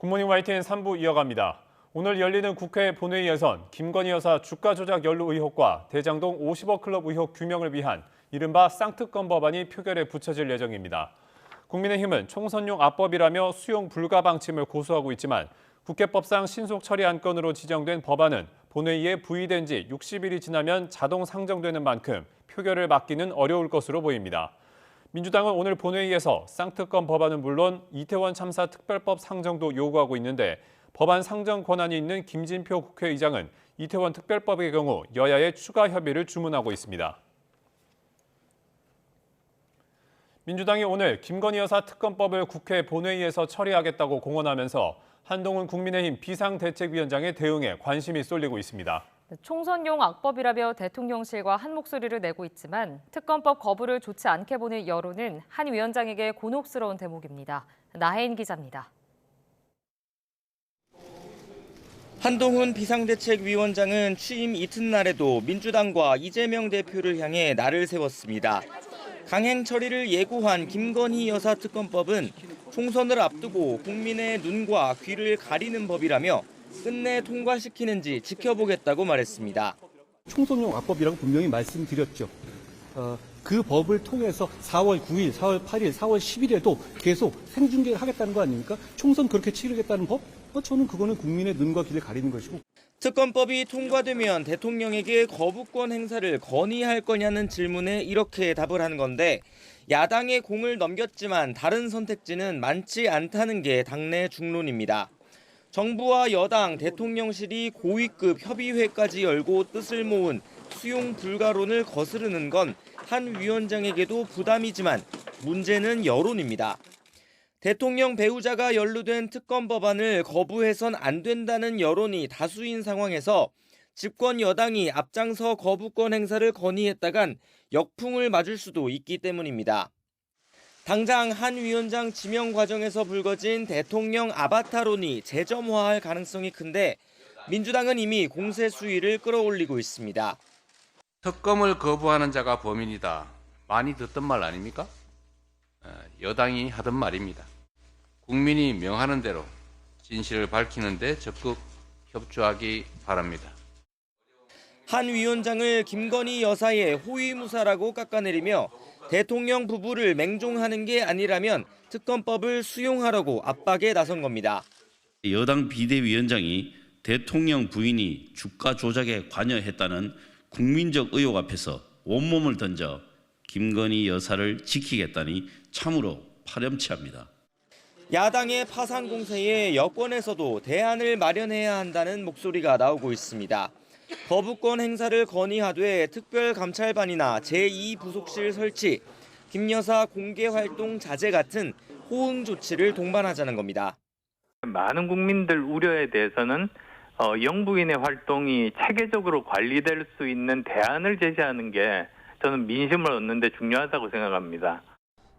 굿모닝 YTN 3부 이어갑니다. 오늘 열리는 국회 본회의에선 김건희 여사 주가 조작 연루 의혹과 대장동 50억 클럽 의혹 규명을 위한 이른바 쌍특검 법안이 표결에 붙여질 예정입니다. 국민의힘은 총선용 압법이라며 수용 불가 방침을 고수하고 있지만 국회법상 신속 처리 안건으로 지정된 법안은 본회의에 부의된 지 60일이 지나면 자동 상정되는 만큼 표결을 막기는 어려울 것으로 보입니다. 민주당은 오늘 본회의에서 쌍특검 법안은 물론 이태원 참사 특별법 상정도 요구하고 있는데 법안 상정 권한이 있는 김진표 국회의장은 이태원 특별법의 경우 여야의 추가 협의를 주문하고 있습니다. 민주당이 오늘 김건희 여사 특검법을 국회 본회의에서 처리하겠다고 공언하면서 한동훈 국민의힘 비상대책위원장의 대응에 관심이 쏠리고 있습니다. 총선용 악법이라며 대통령실과 한 목소리를 내고 있지만 특검법 거부를 좋지 않게 보는 여론은 한 위원장에게 곤혹스러운 대목입니다. 나혜인 기자입니다. 한동훈 비상대책위원장은 취임 이튿날에도 민주당과 이재명 대표를 향해 날을 세웠습니다. 강행 처리를 예고한 김건희 여사 특검법은 총선을 앞두고 국민의 눈과 귀를 가리는 법이라며 끝내 통과시키는지 지켜보겠다고 말했습니다. 총선용 악법이라고 분명히 말씀드렸죠. 그 법을 통해서 4월 9일, 4월 8일, 4월 10일에도 계속 생중계를 하겠다는 거 아닙니까? 총선 그렇게 치르겠다는 법? 저는 그거는 국민의 눈과 귀를 가리는 것이고. 특검법이 통과되면 대통령에게 거부권 행사를 건의할 거냐는 질문에 이렇게 답을 한 건데 야당의 공을 넘겼지만 다른 선택지는 많지 않다는 게 당내 중론입니다. 정부와 여당, 대통령실이 고위급 협의회까지 열고 뜻을 모은 수용 불가론을 거스르는 건 한 위원장에게도 부담이지만 문제는 여론입니다. 대통령 배우자가 연루된 특검 법안을 거부해선 안 된다는 여론이 다수인 상황에서 집권 여당이 앞장서 거부권 행사를 건의했다간 역풍을 맞을 수도 있기 때문입니다. 당장 한 위원장 지명 과정에서 불거진 대통령 아바타론이 재점화할 가능성이 큰데 민주당은 이미 공세 수위를 끌어올리고 있습니다. 특검을 거부하는 자가 범인이다. 많이 듣던 말 아닙니까? 여당이 하던 말입니다. 국민이 명하는 대로 진실을 밝히는 데 적극 협조하기 바랍니다. 한 위원장을 김건희 여사의 호위무사라고 깎아내리며 대통령 부부를 맹종하는 게 아니라면 특검법을 수용하라고 압박에 나선 겁니다. 여당 비대위원장이 대통령 부인이 주가 조작에 관여했다는 국민적 의혹 앞에서 온몸을 던져 김건희 여사를 지키겠다니 참으로 파렴치합니다. 야당의 파상 공세에 여권에서도 대안을 마련해야 한다는 목소리가 나오고 있습니다. 거부권 행사를 건의하되 특별감찰반이나 제2부속실 설치, 김 여사 공개 활동 자제 같은 호응 조치를 동반하자는 겁니다. 많은 국민들 우려에 대해서는 영부인의 활동이 체계적으로 관리될 수 있는 대안을 제시하는 게 저는 민심을 얻는 데 중요하다고 생각합니다.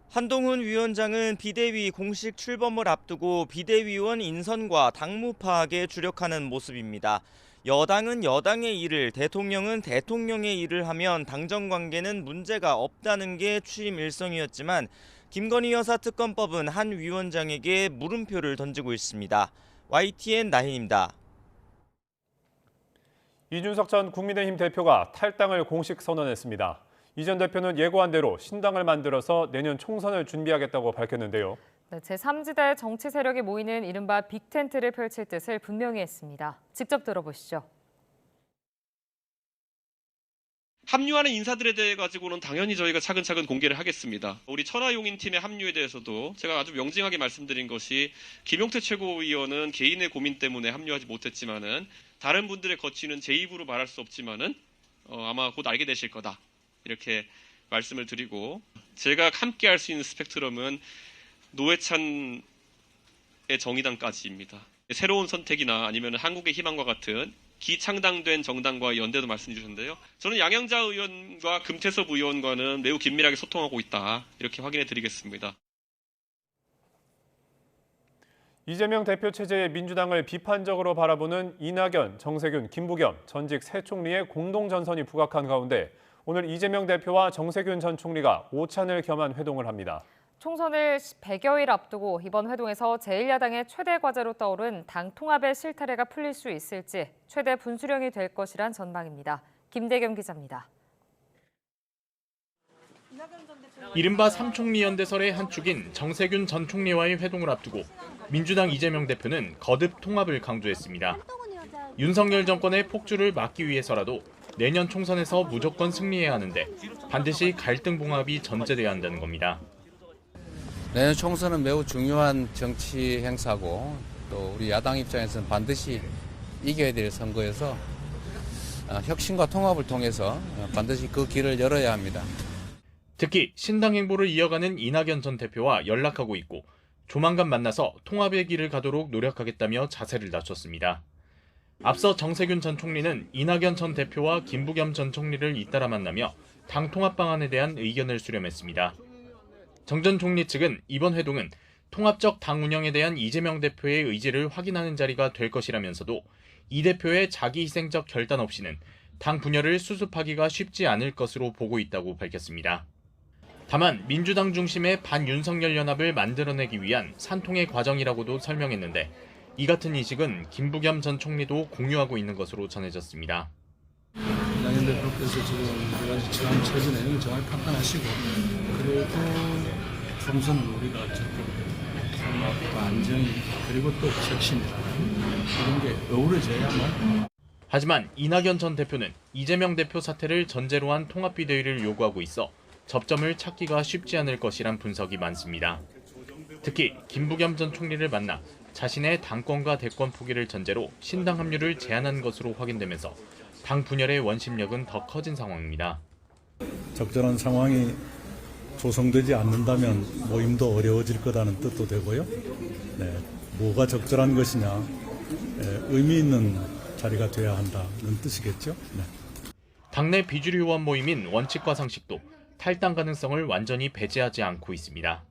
한동훈 위원장은 비대위 공식 출범을 앞두고 비대위원 인선과 당무 파악에 주력하는 모습입니다. 여당은 여당의 일을, 대통령은 대통령의 일을 하면 당정 관계는 문제가 없다는 게 취임 일성이었지만 김건희 여사 특검법은 한 위원장에게 물음표를 던지고 있습니다. YTN 나혜인입니다. 이준석 전 국민의힘 대표가 탈당을 공식 선언했습니다. 이 전 대표는 예고한 대로 신당을 만들어서 내년 총선을 준비하겠다고 밝혔는데요. 제3지대 정치 세력이 모이는 이른바 빅텐트를 펼칠 뜻을 분명히 했습니다. 직접 들어보시죠. 합류하는 인사들에 대해 가지고는 당연히 저희가 차근차근 공개를 하겠습니다. 우리 천하용인 팀의 합류에 대해서도 제가 아주 명징하게 말씀드린 것이 김용태 최고위원은 개인의 고민 때문에 합류하지 못했지만은 다른 분들의 거취는 제 입으로 말할 수 없지만은 아마 곧 알게 되실 거다. 이렇게 말씀을 드리고 제가 함께 할 수 있는 스펙트럼은 노회찬의 정의당까지입니다. 새로운 선택이나 아니면 한국의 희망과 같은 기창당된 정당과 연대도 말씀 주셨는데요. 저는 양영자 의원과 금태섭 의원과는 매우 긴밀하게 소통하고 있다. 이렇게 확인해 드리겠습니다. 이재명 대표 체제의 민주당을 비판적으로 바라보는 이낙연, 정세균, 김부겸 전직 새 총리의 공동 전선이 부각한 가운데 오늘 이재명 대표와 정세균 전 총리가 오찬을 겸한 회동을 합니다. 총선을 100여일 앞두고 이번 회동에서 제1야당의 최대 과제로 떠오른 당 통합의 실타래가 풀릴 수 있을지 최대 분수령이 될 것이란 전망입니다. 김대겸 기자입니다. 이른바 삼총리 연대설의 한 축인 정세균 전 총리와의 회동을 앞두고 민주당 이재명 대표는 거듭 통합을 강조했습니다. 윤석열 정권의 폭주를 막기 위해서라도 내년 총선에서 무조건 승리해야 하는데 반드시 갈등 봉합이 전제돼야 한다는 겁니다. 내년 총선은 매우 중요한 정치 행사고 또 우리 야당 입장에서는 반드시 이겨야 될 선거여서 혁신과 통합을 통해서 반드시 그 길을 열어야 합니다. 특히 신당 행보를 이어가는 이낙연 전 대표와 연락하고 있고 조만간 만나서 통합의 길을 가도록 노력하겠다며 자세를 낮췄습니다. 앞서 정세균 전 총리는 이낙연 전 대표와 김부겸 전 총리를 잇따라 만나며 당 통합 방안에 대한 의견을 수렴했습니다. 정 전 총리 측은 이번 회동은 통합적 당 운영에 대한 이재명 대표의 의지를 확인하는 자리가 될 것이라면서도 이 대표의 자기희생적 결단 없이는 당 분열을 수습하기가 쉽지 않을 것으로 보고 있다고 밝혔습니다. 다만 민주당 중심의 반윤석열 연합을 만들어내기 위한 산통의 과정이라고도 설명했는데 이 같은 인식은 김부겸 전 총리도 공유하고 있는 것으로 전해졌습니다. 이낙연 대표께서 지금 여러 가지 처한 처지 내용을 정확히 판단하시고 그래도 총선 우리가 어쨌든 통합과 안정이 그리고 또 혁신이라는 이런 게 어우러져야만. 하지만 이낙연 전 대표는 이재명 대표 사퇴를 전제로 한 통합비대위를 요구하고 있어 접점을 찾기가 쉽지 않을 것이란 분석이 많습니다. 특히 김부겸 전 총리를 만나 자신의 당권과 대권 포기를 전제로 신당 합류를 제안한 것으로 확인되면서 당 분열의 원심력은 더 커진 상황입니다. 적절한 상황이 조성되지 않는다면 모임도 어려워질 거라는 뜻도 되고요. 네, 뭐가 적절한 것이냐, 의미 있는 자리가 돼야 한다는 뜻이겠죠. 네. 당내 비주류 의원 모임인 원칙과 상식도 탈당 가능성을 완전히 배제하지 않고 있습니다.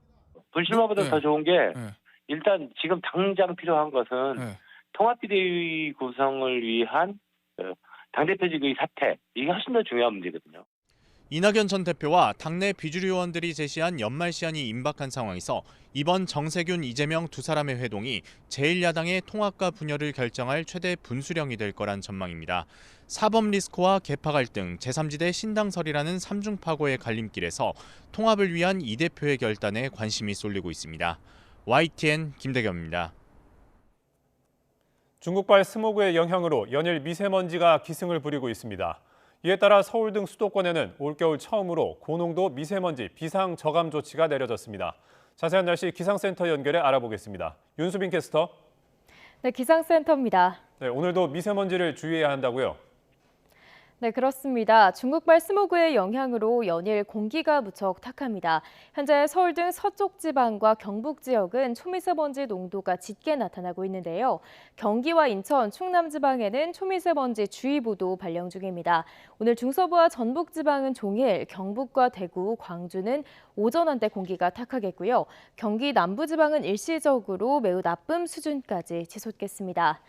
불출마보다 더 좋은 게 일단 지금 당장 필요한 것은 통합비대위 구성을 위한 당대표직의 사퇴, 이게 훨씬 더 중요한 문제거든요. 이낙연 전 대표와 당내 비주류 의원들이 제시한 연말 시한이 임박한 상황에서 이번 정세균, 이재명 두 사람의 회동이 제1야당의 통합과 분열을 결정할 최대 분수령이 될 거란 전망입니다. 사법 리스크와 계파 갈등, 제3지대 신당설이라는 삼중파고의 갈림길에서 통합을 위한 이 대표의 결단에 관심이 쏠리고 있습니다. YTN 김대겸입니다. 중국발 스모그의 영향으로 연일 미세먼지가 기승을 부리고 있습니다. 이에 따라 서울 등 수도권에는 올겨울 처음으로 고농도 미세먼지 비상 저감 조치가 내려졌습니다. 자세한 날씨 기상센터 연결해 알아보겠습니다. 윤수빈 캐스터. 네, 기상센터입니다. 네, 오늘도 미세먼지를 주의해야 한다고요? 네, 그렇습니다. 중국발 스모그의 영향으로 연일 공기가 무척 탁합니다. 현재 서울 등 서쪽 지방과 경북 지역은 초미세먼지 농도가 짙게 나타나고 있는데요. 경기와 인천, 충남 지방에는 초미세먼지 주의보도 발령 중입니다. 오늘 중서부와 전북 지방은 종일, 경북과 대구, 광주는 오전 한때 공기가 탁하겠고요. 경기 남부 지방은 일시적으로 매우 나쁨 수준까지 치솟겠습니다.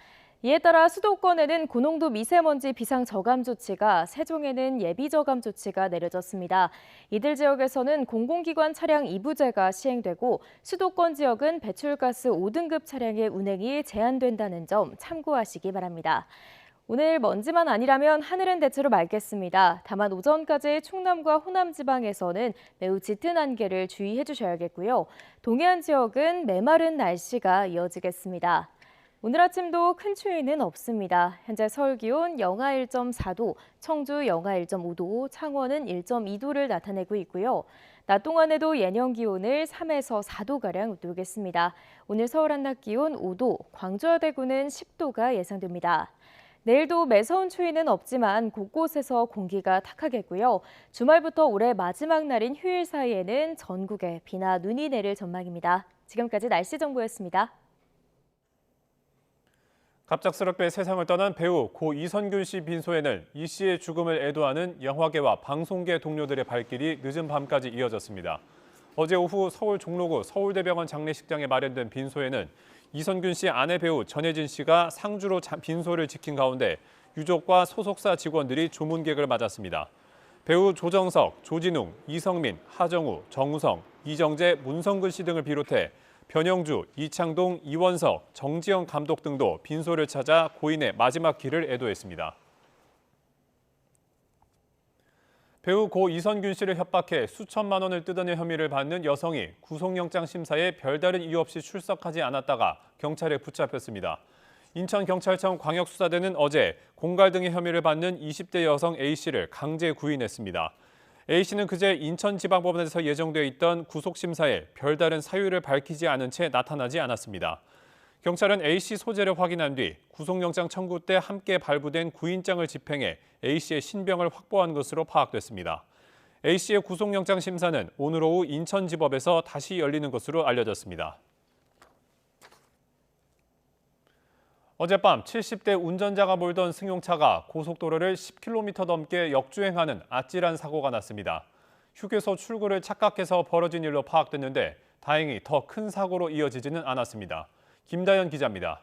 이에 따라 수도권에는 고농도 미세먼지 비상 저감 조치가, 세종에는 예비 저감 조치가 내려졌습니다. 이들 지역에서는 공공기관 차량 이부제가 시행되고 수도권 지역은 배출가스 5등급 차량의 운행이 제한된다는 점 참고하시기 바랍니다. 오늘 먼지만 아니라면 하늘은 대체로 맑겠습니다. 다만 오전까지 충남과 호남 지방에서는 매우 짙은 안개를 주의해 주셔야겠고요. 동해안 지역은 메마른 날씨가 이어지겠습니다. 오늘 아침도 큰 추위는 없습니다. 현재 서울 기온 영하 1.4도, 청주 영하 1.5도, 창원은 1.2도를 나타내고 있고요. 낮 동안에도 예년 기온을 3에서 4도가량 웃돌겠습니다. 오늘 서울 한낮 기온 5도, 광주와 대구는 10도가 예상됩니다. 내일도 매서운 추위는 없지만 곳곳에서 공기가 탁하겠고요. 주말부터 올해 마지막 날인 휴일 사이에는 전국에 비나 눈이 내릴 전망입니다. 지금까지 날씨 정보였습니다. 갑작스럽게 세상을 떠난 배우 고 이선균 씨 빈소에는 이 씨의 죽음을 애도하는 영화계와 방송계 동료들의 발길이 늦은 밤까지 이어졌습니다. 어제 오후 서울 종로구 서울대병원 장례식장에 마련된 빈소에는 이선균 씨 아내 배우 전혜진 씨가 상주로 빈소를 지킨 가운데 유족과 소속사 직원들이 조문객을 맞았습니다. 배우 조정석, 조진웅, 이성민, 하정우, 정우성, 이정재, 문성근 씨 등을 비롯해 변영주, 이창동, 이원석, 정지영 감독 등도 빈소를 찾아 고인의 마지막 길을 애도했습니다. 배우 고 이선균 씨를 협박해 수천만 원을 뜯어낸 혐의를 받는 여성이 구속영장 심사에 별다른 이유 없이 출석하지 않았다가 경찰에 붙잡혔습니다. 인천경찰청 광역수사대는 어제 공갈 등의 혐의를 받는 20대 여성 A씨를 강제 구인했습니다. A씨는 그제 인천지방법원에서 예정되어 있던 구속심사에 별다른 사유를 밝히지 않은 채 나타나지 않았습니다. 경찰은 A씨 소재를 확인한 뒤 구속영장 청구 때 함께 발부된 구인장을 집행해 A씨의 신병을 확보한 것으로 파악됐습니다. A씨의 구속영장 심사는 오늘 오후 인천지법에서 다시 열리는 것으로 알려졌습니다. 어젯밤 70대 운전자가 몰던 승용차가 고속도로를 10km 넘게 역주행하는 아찔한 사고가 났습니다. 휴게소 출구를 착각해서 벌어진 일로 파악됐는데 다행히 더 큰 사고로 이어지지는 않았습니다. 김다현 기자입니다.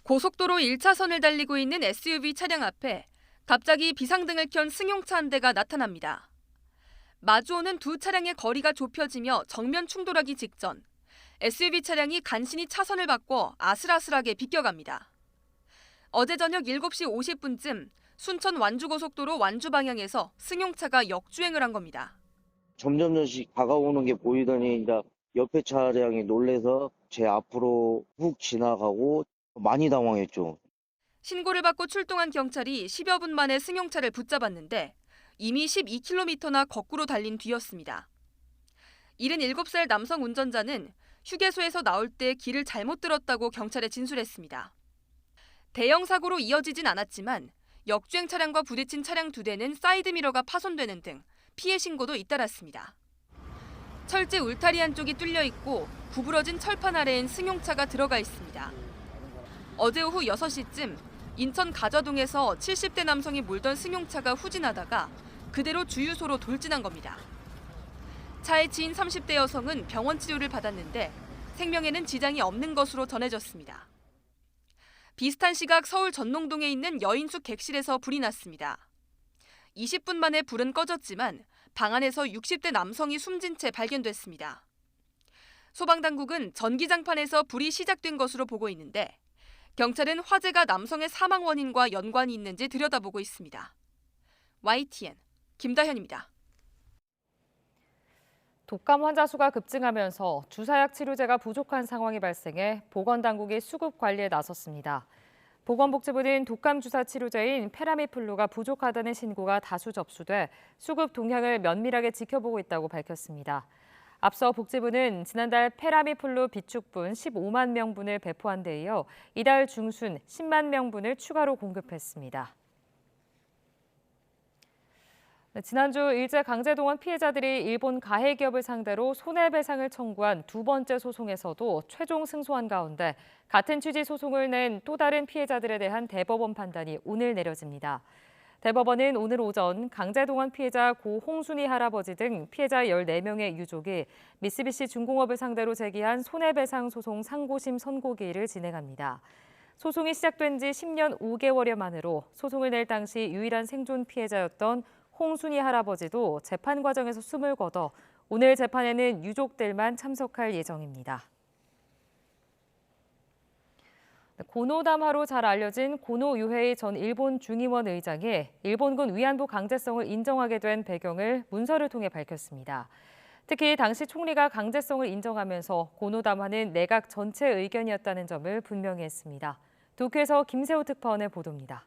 고속도로 1차선을 달리고 있는 SUV 차량 앞에 갑자기 비상등을 켠 승용차 한 대가 나타납니다. 마주오는 두 차량의 거리가 좁혀지며 정면 충돌하기 직전 SUV 차량이 간신히 차선을 바꿔 아슬아슬하게 비껴갑니다. 어제 저녁 7시 50분쯤 순천 완주고속도로 완주 방향에서 승용차가 역주행을 한 겁니다. 점점씩 다가오는 게 보이더니 이제 옆에 차량이 놀래서 제 앞으로 훅 지나가고 많이 당황했죠. 신고를 받고 출동한 경찰이 10여 분 만에 승용차를 붙잡았는데 이미 12km나 거꾸로 달린 뒤였습니다. 77살 남성 운전자는 휴게소에서 나올 때 길을 잘못 들었다고 경찰에 진술했습니다. 대형 사고로 이어지진 않았지만 역주행 차량과 부딪힌 차량 2대는 사이드미러가 파손되는 등 피해 신고도 잇따랐습니다. 철제 울타리 한쪽이 뚫려 있고 구부러진 철판 아래엔 승용차가 들어가 있습니다. 어제 오후 6시쯤 인천 가좌동에서 70대 남성이 몰던 승용차가 후진하다가 그대로 주유소로 돌진한 겁니다. 차의 지인 30대 여성은 병원 치료를 받았는데 생명에는 지장이 없는 것으로 전해졌습니다. 비슷한 시각 서울 전농동에 있는 여인숙 객실에서 불이 났습니다. 20분 만에 불은 꺼졌지만 방 안에서 60대 남성이 숨진 채 발견됐습니다. 소방당국은 전기장판에서 불이 시작된 것으로 보고 있는데 경찰은 화재가 남성의 사망 원인과 연관이 있는지 들여다보고 있습니다. YTN 김다현입니다. 독감 환자 수가 급증하면서 주사약 치료제가 부족한 상황이 발생해 보건당국이 수급 관리에 나섰습니다. 보건복지부는 독감 주사 치료제인 페라미플루가 부족하다는 신고가 다수 접수돼 수급 동향을 면밀하게 지켜보고 있다고 밝혔습니다. 앞서 복지부는 지난달 페라미플루 비축분 15만 명분을 배포한 데 이어 이달 중순 10만 명분을 추가로 공급했습니다. 지난주 일제 강제동원 피해자들이 일본 가해 기업을 상대로 손해배상을 청구한 두 번째 소송에서도 최종 승소한 가운데 같은 취지 소송을 낸 또 다른 피해자들에 대한 대법원 판단이 오늘 내려집니다. 대법원은 오늘 오전 강제동원 피해자 고 홍순희 할아버지 등 피해자 14명의 유족이 미쓰비시 중공업을 상대로 제기한 손해배상 소송 상고심 선고기일을 진행합니다. 소송이 시작된 지 10년 5개월여 만으로 소송을 낼 당시 유일한 생존 피해자였던 홍순희 할아버지도 재판 과정에서 숨을 거둬 오늘 재판에는 유족들만 참석할 예정입니다. 고노담화로 잘 알려진 고노 요헤이 전 일본 중의원 의장이 일본군 위안부 강제성을 인정하게 된 배경을 문서를 통해 밝혔습니다. 특히 당시 총리가 강제성을 인정하면서 고노담화는 내각 전체 의견이었다는 점을 분명히 했습니다. 도쿄에서 김세호 특파원의 보도입니다.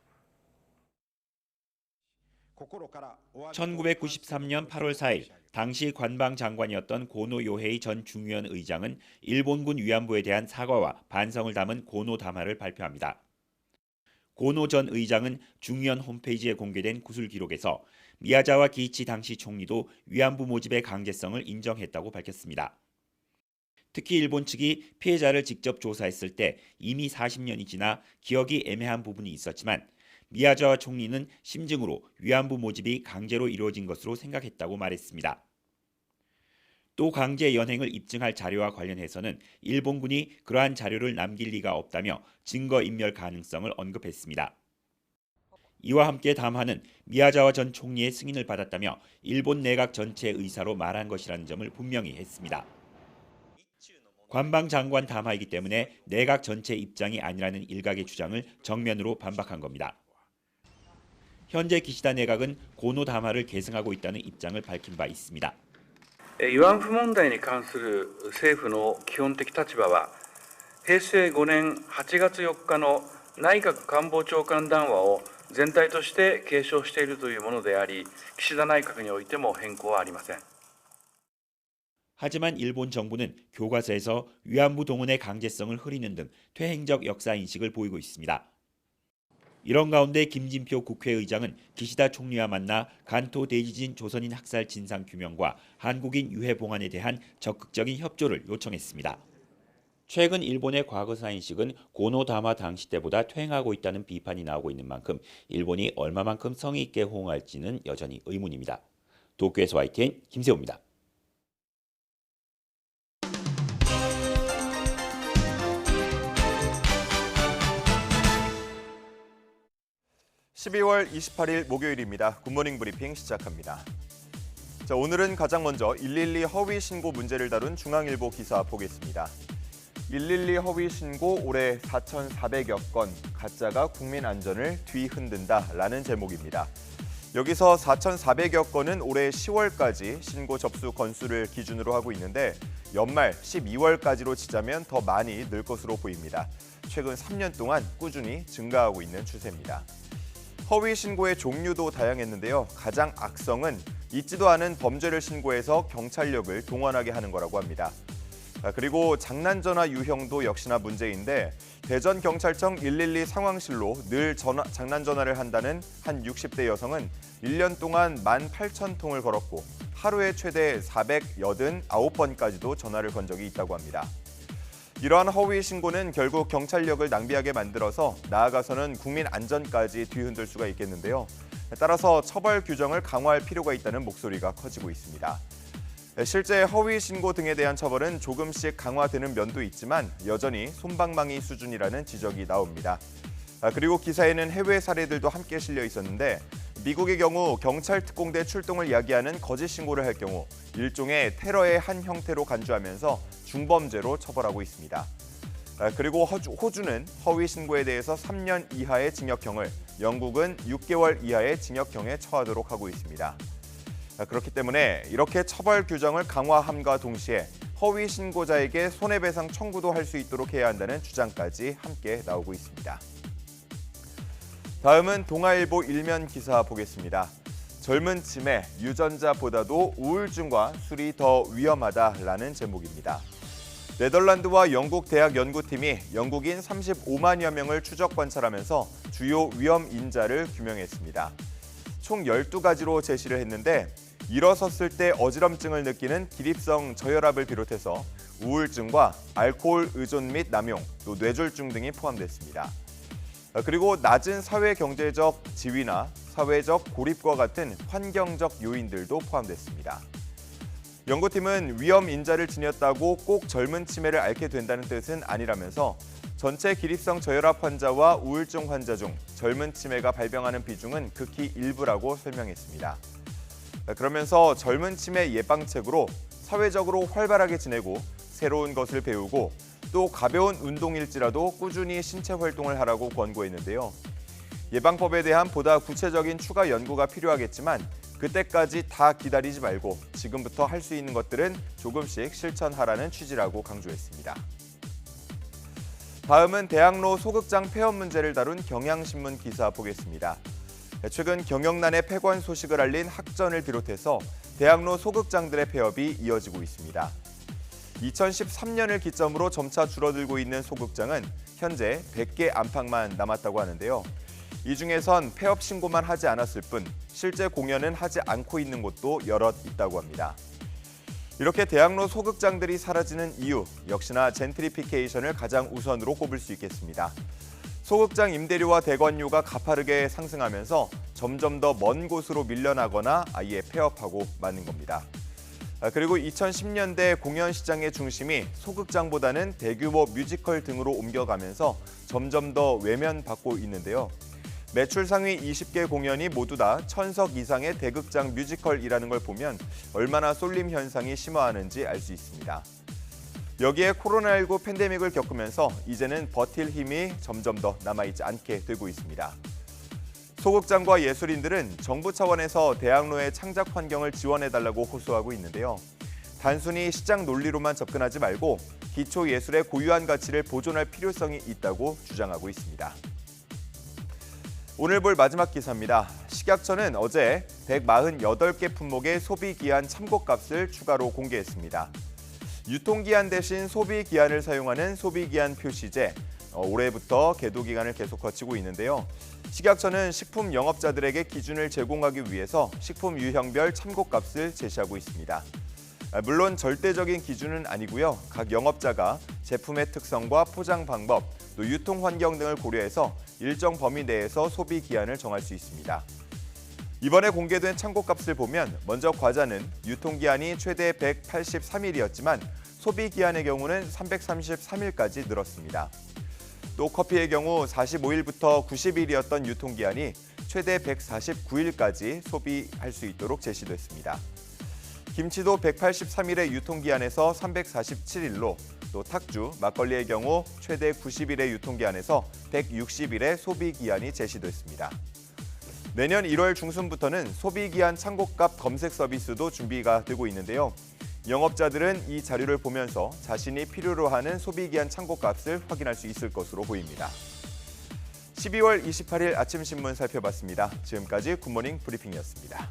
1993년 8월 4일 당시 관방장관이었던 고노 요헤이 전 중의원 의장은 일본군 위안부에 대한 사과와 반성을 담은 고노 담화를 발표합니다. 고노 전 의장은 중의원 홈페이지에 공개된 구술 기록에서 미야자와 기이치 당시 총리도 위안부 모집의 강제성을 인정했다고 밝혔습니다. 특히 일본 측이 피해자를 직접 조사했을 때 이미 40년이 지나 기억이 애매한 부분이 있었지만 미야자와 총리는 심증으로 위안부 모집이 강제로 이루어진 것으로 생각했다고 말했습니다. 또 강제 연행을 입증할 자료와 관련해서는 일본군이 그러한 자료를 남길 리가 없다며 증거인멸 가능성을 언급했습니다. 이와 함께 담화는 미야자와 전 총리의 승인을 받았다며 일본 내각 전체 의사로 말한 것이라는 점을 분명히 했습니다. 관방장관 담화이기 때문에 내각 전체 입장이 아니라는 일각의 주장을 정면으로 반박한 겁니다. 현재 기시다 내각은 고노 담화를 계승하고 있다는 입장을 밝힌 바 있습니다. 慰安婦問題に関する政府の基本的立場は、平成5年8月4日の内閣官房長官談話を全体として継承しているというものであり、岸田内閣においても変更はありません。 하지만 일본 정부는 교과서에서 위안부 동원의 강제성을 흐리는 등 퇴행적 역사인식을 보이고 있습니다. 이런 가운데 김진표 국회의장은 기시다 총리와 만나 간토 데이지진 조선인 학살 진상 규명과 한국인 유해 봉안에 대한 적극적인 협조를 요청했습니다. 최근 일본의 과거사 인식은 고노 담화 당시 때보다 퇴행하고 있다는 비판이 나오고 있는 만큼 일본이 얼마만큼 성의 있게 호응할지는 여전히 의문입니다. 도쿄에서 YTN 김세호입니다. 12월 28일 목요일입니다. 굿모닝 브리핑 시작합니다. 자, 오늘은 가장 먼저 112 허위 신고 문제를 다룬 중앙일보 기사 보겠습니다. 112 허위 신고 올해 4,400여 건, 가짜가 국민 안전을 뒤흔든다라는 제목입니다. 여기서 4,400여 건은 올해 10월까지 신고 접수 건수를 기준으로 하고 있는데 연말 12월까지로 치자면 더 많이 늘 것으로 보입니다. 최근 3년 동안 꾸준히 증가하고 있는 추세입니다. 허위 신고의 종류도 다양했는데요. 가장 악성은 있지도 않은 범죄를 신고해서 경찰력을 동원하게 하는 거라고 합니다. 그리고 장난전화 유형도 역시나 문제인데 대전경찰청 112 상황실로 늘 장난전화를 한다는 한 60대 여성은 1년 동안 18,000통을 걸었고 하루에 최대 489번까지도 전화를 건 적이 있다고 합니다. 이러한 허위 신고는 결국 경찰력을 낭비하게 만들어서 나아가서는 국민 안전까지 뒤흔들 수가 있겠는데요. 따라서 처벌 규정을 강화할 필요가 있다는 목소리가 커지고 있습니다. 실제 허위 신고 등에 대한 처벌은 조금씩 강화되는 면도 있지만 여전히 솜방망이 수준이라는 지적이 나옵니다. 그리고 기사에는 해외 사례들도 함께 실려 있었는데 미국의 경우 경찰 특공대 출동을 야기하는 거짓 신고를 할 경우 일종의 테러의 한 형태로 간주하면서 중범죄로 처벌하고 있습니다. 그리고 호주는 허위 신고에 대해서 3년 이하의 징역형을, 영국은 6개월 이하의 징역형에 처하도록 하고 있습니다. 그렇기 때문에 이렇게 처벌 규정을 강화함과 동시에 허위 신고자에게 손해배상 청구도 할 수 있도록 해야 한다는 주장까지 함께 나오고 있습니다. 다음은 동아일보 일면 기사 보겠습니다. 젊은 치매, 유전자보다도 우울증과 술이 더 위험하다라는 제목입니다. 네덜란드와 영국 대학 연구팀이 영국인 35만여 명을 추적 관찰하면서 주요 위험 인자를 규명했습니다. 총 12가지로 제시를 했는데 일어섰을 때 어지럼증을 느끼는 기립성 저혈압을 비롯해서 우울증과 알코올 의존 및 남용, 또 뇌졸중 등이 포함됐습니다. 그리고 낮은 사회경제적 지위나 사회적 고립과 같은 환경적 요인들도 포함됐습니다. 연구팀은 위험 인자를 지녔다고 꼭 젊은 치매를 앓게 된다는 뜻은 아니라면서 전체 기립성 저혈압 환자와 우울증 환자 중 젊은 치매가 발병하는 비중은 극히 일부라고 설명했습니다. 그러면서 젊은 치매 예방책으로 사회적으로 활발하게 지내고 새로운 것을 배우고 또 가벼운 운동일지라도 꾸준히 신체 활동을 하라고 권고했는데요. 예방법에 대한 보다 구체적인 추가 연구가 필요하겠지만 그때까지 다 기다리지 말고 지금부터 할 수 있는 것들은 조금씩 실천하라는 취지라고 강조했습니다. 다음은 대학로 소극장 폐업 문제를 다룬 경향신문 기사 보겠습니다. 최근 경영난의 폐관 소식을 알린 학전을 비롯해서 대학로 소극장들의 폐업이 이어지고 있습니다. 2013년을 기점으로 점차 줄어들고 있는 소극장은 현재 100개 안팎만 남았다고 하는데요. 이 중에선 폐업 신고만 하지 않았을 뿐 실제 공연은 하지 않고 있는 곳도 여럿 있다고 합니다. 이렇게 대학로 소극장들이 사라지는 이유, 역시나 젠트리피케이션을 가장 우선으로 꼽을 수 있겠습니다. 소극장 임대료와 대관료가 가파르게 상승하면서 점점 더 먼 곳으로 밀려나거나 아예 폐업하고 마는 겁니다. 그리고 2010년대 공연 시장의 중심이 소극장보다는 대규모 뮤지컬 등으로 옮겨가면서 점점 더 외면받고 있는데요. 매출 상위 20개 공연이 모두 다 1000석 이상의 대극장 뮤지컬이라는 걸 보면 얼마나 쏠림 현상이 심화하는지 알 수 있습니다. 여기에 코로나19 팬데믹을 겪으면서 이제는 버틸 힘이 점점 더 남아있지 않게 되고 있습니다. 소극장과 예술인들은 정부 차원에서 대학로의 창작 환경을 지원해달라고 호소하고 있는데요. 단순히 시장 논리로만 접근하지 말고 기초 예술의 고유한 가치를 보존할 필요성이 있다고 주장하고 있습니다. 오늘 볼 마지막 기사입니다. 식약처는 어제 148개 품목의 소비기한 참고값을 추가로 공개했습니다. 유통기한 대신 소비기한을 사용하는 소비기한 표시제, 올해부터 계도기간을 계속 거치고 있는데요. 식약처는 식품 영업자들에게 기준을 제공하기 위해서 식품 유형별 참고값을 제시하고 있습니다. 물론 절대적인 기준은 아니고요. 각 영업자가 제품의 특성과 포장 방법, 또 유통 환경 등을 고려해서 일정 범위 내에서 소비 기한을 정할 수 있습니다. 이번에 공개된 참고값을 보면 먼저 과자는 유통기한이 최대 183일이었지만 소비기한의 경우는 333일까지 늘었습니다. 또 커피의 경우 45일부터 90일이었던 유통기한이 최대 149일까지 소비할 수 있도록 제시됐습니다. 김치도 183일의 유통기한에서 347일로, 또 탁주, 막걸리의 경우 최대 90일의 유통기한에서 160일의 소비기한이 제시됐습니다. 내년 1월 중순부터는 소비기한 참고값 검색 서비스도 준비가 되고 있는데요. 영업자들은 이 자료를 보면서 자신이 필요로 하는 소비기한 참고값을 확인할 수 있을 것으로 보입니다. 12월 28일 아침 신문 살펴봤습니다. 지금까지 굿모닝 브리핑이었습니다.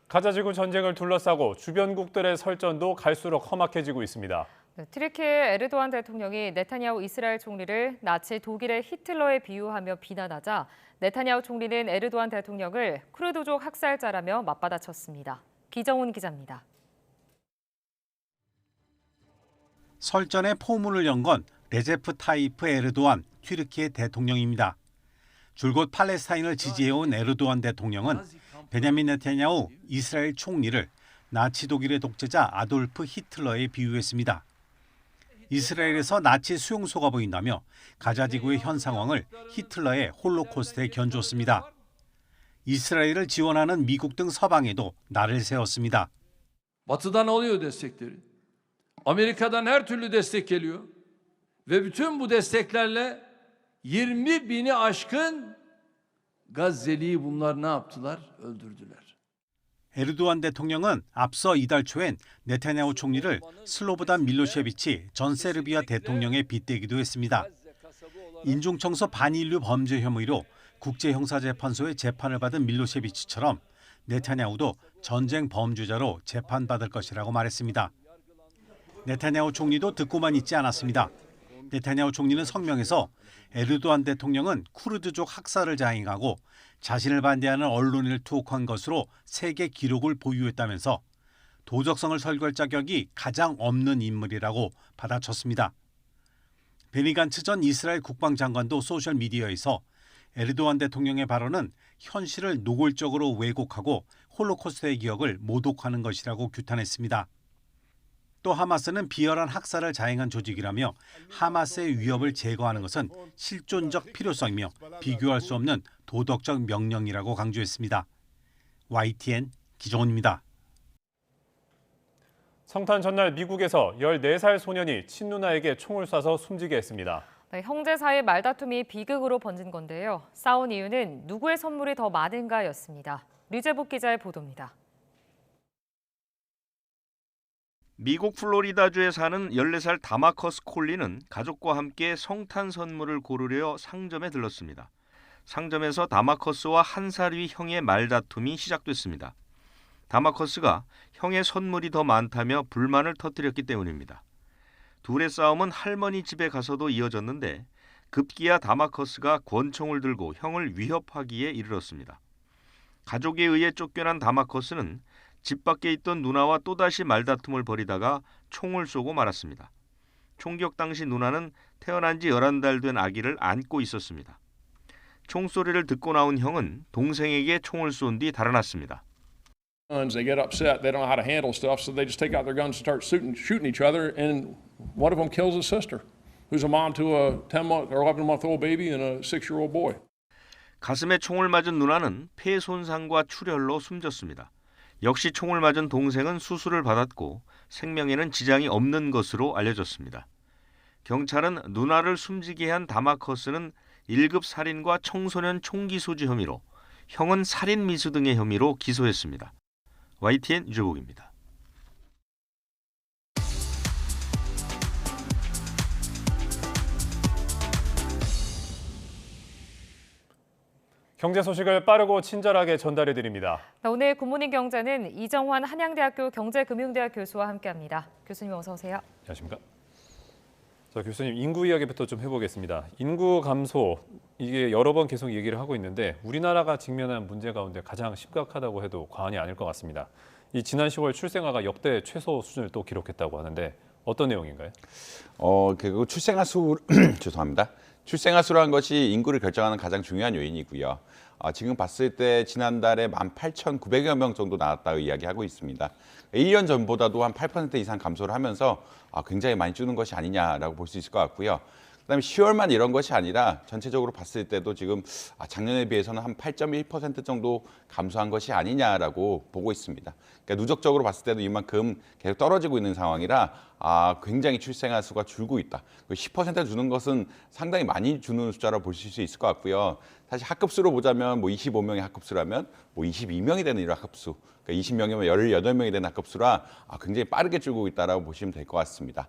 가자지구 전쟁을 둘러싸고 주변국들의 설전도 갈수록 험악해지고 있습니다. 트르키의 에르도안 대통령이 네타냐후 이스라엘 총리를 나치 독일의 히틀러에 비유하며 비난하자 네타냐후 총리는 에르도안 대통령을 쿠르드족 학살자라며 맞받아쳤습니다. 기정훈 기자입니다. 설전의 포문을 연 건 레제프 타이프 에르도안 튀르키예 대통령입니다. 줄곧 팔레스타인을 지지해온 에르도안 대통령은 베냐민 네타냐후 이스라엘 총리를 나치 독일의 독재자 아돌프 히틀러에 비유했습니다. 이스라엘에서 나치 수용소가 보인다며 가자지구의 현 상황을 히틀러의 홀로코스트에 견줬습니다. 이스라엘을 지원하는 미국 등 서방에도 날을 세웠습니다. Batı'dan alıyor destekleri. Amerika'dan her türlü destek geliyor. Ve bütün bu desteklerle 20 bini aşkın Gazze'liyi bunlar ne yaptılar? Öldürdüler. 에르도안 대통령은 앞서 이달 초엔 네타냐후 총리를 슬로보단 밀로셰비치 전 세르비아 대통령에 빗대기도 했습니다. 인종청소 반인류 범죄 혐의로 국제형사재판소의 재판을 받은 밀로셰비치처럼 네타냐후도 전쟁 범죄자로 재판받을 것이라고 말했습니다. 네타냐후 총리도 듣고만 있지 않았습니다. 네타냐후 총리는 성명에서 에르도안 대통령은 쿠르드족 학살을 자행하고 자신을 반대하는 언론인을 투옥한 것으로 세계 기록을 보유했다면서 도덕성을 설교할 자격이 가장 없는 인물이라고 받아쳤습니다. 베니 간츠 전 이스라엘 국방장관도 소셜미디어에서 에르도안 대통령의 발언은 현실을 노골적으로 왜곡하고 홀로코스트의 기억을 모독하는 것이라고 규탄했습니다. 또 하마스는 비열한 학살을 자행한 조직이라며 하마스의 위협을 제거하는 것은 실존적 필요성이며 비교할 수 없는 도덕적 명령이라고 강조했습니다. YTN 기정훈입니다. 성탄 전날 미국에서 14살 소년이 친누나에게 총을 쏴서 숨지게 했습니다. 형제 사이 말다툼이 비극으로 번진 건데요. 싸운 이유는 누구의 선물이 더 많은가였습니다. 류재복 기자의 보도입니다. 미국 플로리다주에 사는 14살 다마커스 콜리는 가족과 함께 성탄 선물을 고르려 상점에 들렀습니다. 상점에서 다마커스와 한 살 위 형의 말다툼이 시작됐습니다. 다마커스가 형의 선물이 더 많다며 불만을 터뜨렸기 때문입니다. 둘의 싸움은 할머니 집에 가서도 이어졌는데 급기야 다마커스가 권총을 들고 형을 위협하기에 이르렀습니다. 가족에 의해 쫓겨난 다마커스는 집 밖에 있던 누나와 또다시 말다툼을 벌이다가 총을 쏘고 말았습니다. 총격 당시 누나는 태어난 지 11달 된 아기를 안고 있었습니다. 총소리를 듣고 나온 형은 동생에게 총을 쏜 뒤 달아났습니다. They get upset. They don't know how to handle stuff, so they just take out their guns and start shooting each other. And one of them kills his sister, who's a mom to a 10-month or 11-month-old baby and a 6-year-old boy. 가슴에 총을 맞은 누나는 폐 손상과 출혈로 숨졌습니다. 역시 총을 맞은 동생은 수술을 받았고 생명에는 지장이 없는 것으로 알려졌습니다. 경찰은 누나를 숨지게 한 다마커스는 1급 살인과 청소년 총기 소지 혐의로, 형은 살인 미수 등의 혐의로 기소했습니다. YTN 유재복입니다. 경제 소식을 빠르고 친절하게 전달해 드립니다. 오늘 굿모닝 경제는 이정환 한양대학교 경제금융대학 교수와 함께합니다. 교수님 어서 오세요. 안녕하십니까? 자, 교수님 인구 이야기부터 좀 해보겠습니다. 인구 감소 이게 여러 번 계속 얘기를 하고 있는데 우리나라가 직면한 문제 가운데 가장 심각하다고 해도 과언이 아닐 것 같습니다. 이 지난 10월 출생아가 역대 최소 수준을 또 기록했다고 하는데 어떤 내용인가요? 그 출생아 수 죄송합니다. 출생아 수라는 것이 인구를 결정하는 가장 중요한 요인이고요. 지금 봤을 때 지난달에 18,900여 명 정도 나왔다고 이야기하고 있습니다. 1년 전보다도 한 8% 이상 감소를 하면서 굉장히 많이 줄는 것이 아니냐라고 볼 수 있을 것 같고요. 그다음에 10월만 이런 것이 아니라 전체적으로 봤을 때도 지금 작년에 비해서는 한 8.1% 정도 감소한 것이 아니냐라고 보고 있습니다. 그러니까 누적적으로 봤을 때도 이만큼 계속 떨어지고 있는 상황이라 굉장히 출생아 수가 줄고 있다. 10% 주는 것은 상당히 많이 주는 숫자라고 보실 수 있을 것 같고요. 사실 학급수로 보자면 25명의 학급수라면 22명이 되는 이런 학급수, 그러니까 20명이면 18명이 되는 학급수라 굉장히 빠르게 줄고 있다라고 보시면 될 것 같습니다.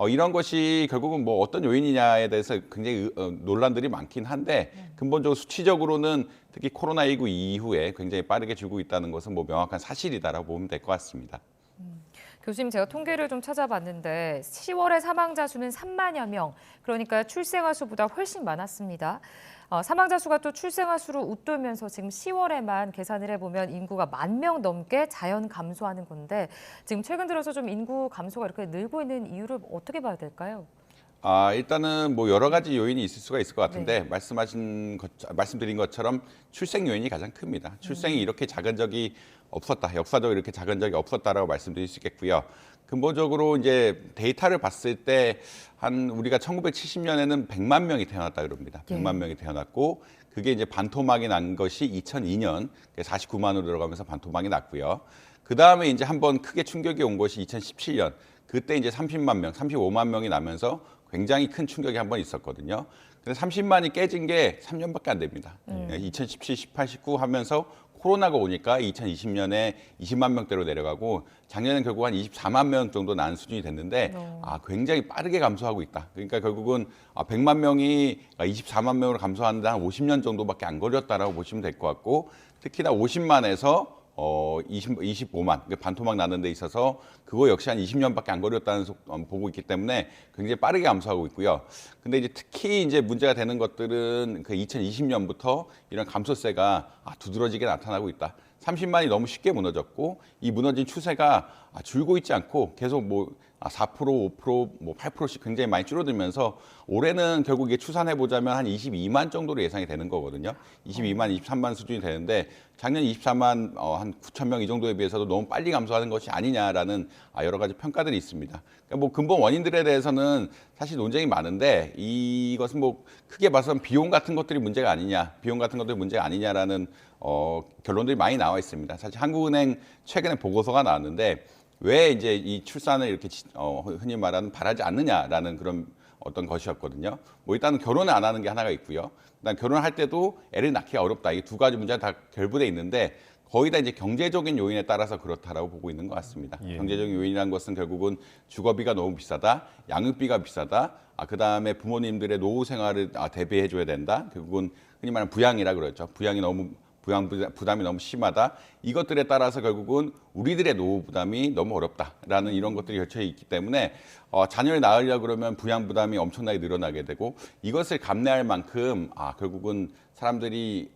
이런 것이 결국은 어떤 요인이냐에 대해서 굉장히 논란들이 많긴 한데 근본적으로 수치적으로는 특히 코로나19 이후에 굉장히 빠르게 줄고 있다는 것은 명확한 사실이다라고 보면 될 것 같습니다. 교수님 제가 통계를 좀 찾아봤는데 10월에 사망자 수는 3만여 명, 그러니까 출생아 수보다 훨씬 많았습니다. 사망자 수가 또 출생아 수로 웃돌면서 지금 10월에만 계산을 해보면 인구가 10,000명 넘게 자연 감소하는 건데 지금 최근 들어서 좀 인구 감소가 이렇게 늘고 있는 이유를 어떻게 봐야 될까요? 일단은 여러 가지 요인이 있을 수가 있을 것 같은데 말씀드린 것처럼 출생 요인이 가장 큽니다. 출생이 이렇게 작은 적이 없었다, 역사적으로 이렇게 작은 적이 없었다라고 말씀드릴 수 있겠고요. 근본적으로 이제 데이터를 봤을 때 우리가 1970년에는 100만 명이 태어났다 그럽니다. 100만 명이 태어났고 그게 이제 반토막이 난 것이 2002년 49만으로 들어가면서 반토막이 났고요. 그 다음에 이제 한번 크게 충격이 온 것이 2017년. 그때 이제 30만 명, 35만 명이 나면서 굉장히 큰 충격이 한번 있었거든요. 근데 30만이 깨진 게 3년밖에 안 됩니다. 2017, 18, 19 하면서 코로나가 오니까 2020년에 20만 명대로 내려가고 작년엔 결국 한 24만 명 정도 난 수준이 됐는데 굉장히 빠르게 감소하고 있다. 그러니까 결국은 100만 명이 24만 명으로 감소하는데 한 50년 정도밖에 안 걸렸다라고 보시면 될 것 같고 특히나 50만에서 25만, 반토막 나는 데 있어서 그거 역시 한 20년밖에 안 걸렸다는 보고 있기 때문에 굉장히 빠르게 감소하고 있고요. 근데 이제 특히 이제 문제가 되는 것들은 그 2020년부터 이런 감소세가 두드러지게 나타나고 있다. 30만이 너무 쉽게 무너졌고 이 무너진 추세가 줄고 있지 않고 계속 4%, 5%, 8%씩 굉장히 많이 줄어들면서 올해는 결국 이게 추산해 보자면 한 22만 정도로 예상이 되는 거거든요. 22만, 23만 수준이 되는데 작년 24만 한 9천 명 이 정도에 비해서도 너무 빨리 감소하는 것이 아니냐라는 여러 가지 평가들이 있습니다. 그러니까 근본 원인들에 대해서는 사실 논쟁이 많은데 이것은 크게 봐서는 비용 같은 것들이 문제가 아니냐, 비용 같은 것들이 문제가 아니냐라는 결론들이 많이 나와 있습니다. 사실 한국은행 최근에 보고서가 나왔는데 왜 이제 이 출산을 이렇게 흔히 말하는 바라지 않느냐라는 그런 어떤 것이었거든요. 일단은 결혼을 안 하는 게 하나가 있고요. 그다음 결혼할 때도 애를 낳기가 어렵다. 이 두 가지 문제가 다 결부돼 있는데 거의 다 이제 경제적인 요인에 따라서 그렇다라고 보고 있는 것 같습니다. 경제적인 요인이라는 것은 결국은 주거비가 너무 비싸다, 양육비가 비싸다, 그다음에 부모님들의 노후 생활을 대비해 줘야 된다. 결국은 흔히 말하는 부양이라 그러죠. 부양이 너무 부담이 너무 심하다. 이것들에 따라서 결국은 우리들의 노후 부담이 너무 어렵다라는 이런 것들이 겹쳐 있기 때문에 자녀를 낳으려고 그러면 부양 부담이 엄청나게 늘어나게 되고 이것을 감내할 만큼 결국은 사람들이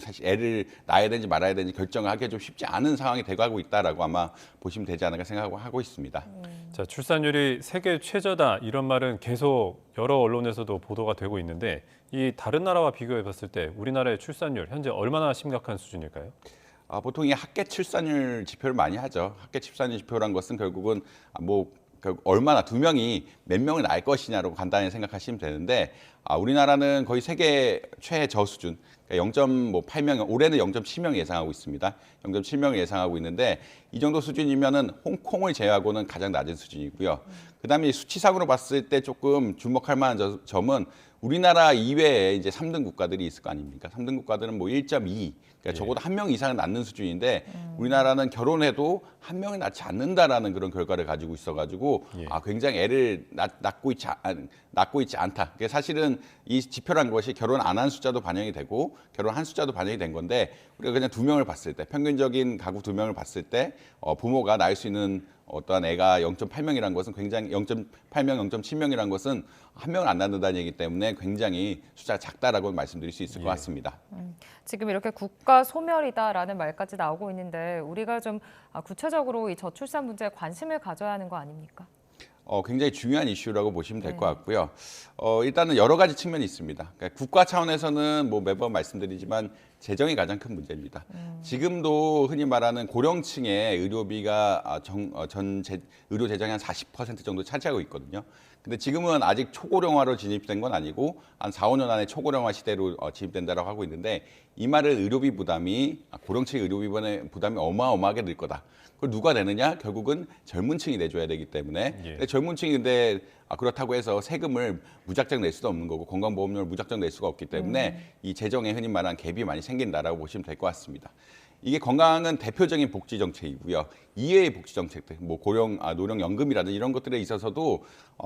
사실 애를 낳아야 되는지 말아야 되는지 결정을 하기가 좀 쉽지 않은 상황이 돼가고 있다라고 아마 보시면 되지 않을까 생각하고 있습니다. 자, 출산율이 세계 최저다 이런 말은 계속 여러 언론에서도 보도가 되고 있는데 이 다른 나라와 비교해 봤을 때 우리나라의 출산율 현재 얼마나 심각한 수준일까요? 보통 이 학계 출산율 지표를 많이 하죠. 학계 출산율 지표란 것은 결국은 얼마나 두 명이 몇 명을 낳을 것이냐로 간단히 생각하시면 되는데 우리나라는 거의 세계 최저 수준, 그러니까 0.8명, 올해는 0.7명 예상하고 있습니다. 0.7명을 예상하고 있는데 이 정도 수준이면은 홍콩을 제외하고는 가장 낮은 수준이고요. 그다음에 수치상으로 봤을 때 조금 주목할 만한 점은 우리나라 이외에 이제 3등 국가들이 있을 거 아닙니까? 3등 국가들은 뭐 1.2, 그러니까 적어도 한 명 이상은 낳는 수준인데 우리나라는 결혼해도 한 명을 낳지 않는다라는 그런 결과를 가지고 있어가지고 굉장히 애를 낳고 있지 않다. 그게 사실은 이 지표란 것이 결혼 안 한 숫자도 반영이 되고 결혼한 숫자도 반영이 된 건데 우리가 그냥 두 명을 봤을 때 평균적인 가구 두 명을 봤을 때 부모가 낳을 수 있는 어떠한 애가 0.8명이라는 것은 굉장히 0.8명, 0.7명이라는 것은 한 명을 안 낳는다는 얘기이기 때문에 굉장히 숫자가 작다라고 말씀드릴 수 있을 것 같습니다. 지금 이렇게 국가 소멸이다라는 말까지 나오고 있는데 우리가 좀 구체적으로 이 저출산 문제에 관심을 가져야 하는 거 아닙니까? 굉장히 중요한 이슈라고 보시면 될 것 같고요. 일단은 여러 가지 측면이 있습니다. 그러니까 국가 차원에서는 뭐 매번 말씀드리지만 재정이 가장 큰 문제입니다. 지금도 흔히 말하는 고령층의 의료비가 의료 재정의 한 40% 정도 차지하고 있거든요. 근데 지금은 아직 초고령화로 진입된 건 아니고 한 4, 5년 안에 초고령화 시대로 진입된다고 하고 있는데 이 말은 의료비 부담이 고령층의 의료비 부담이 어마어마하게 늘 거다. 그걸 누가 내느냐? 결국은 젊은 층이 내줘야 되기 때문에 근데 젊은 층이 근데 그렇다고 해서 세금을 무작정 낼 수도 없는 거고 건강보험료를 무작정 낼 수가 없기 때문에 이 재정에 흔히 말하는 갭이 많이 생긴다라고 보시면 될 것 같습니다. 이게 건강은 대표적인 복지 정책이고요. 이외의 복지 정책들, 뭐 노령연금이라든지 이런 것들에 있어서도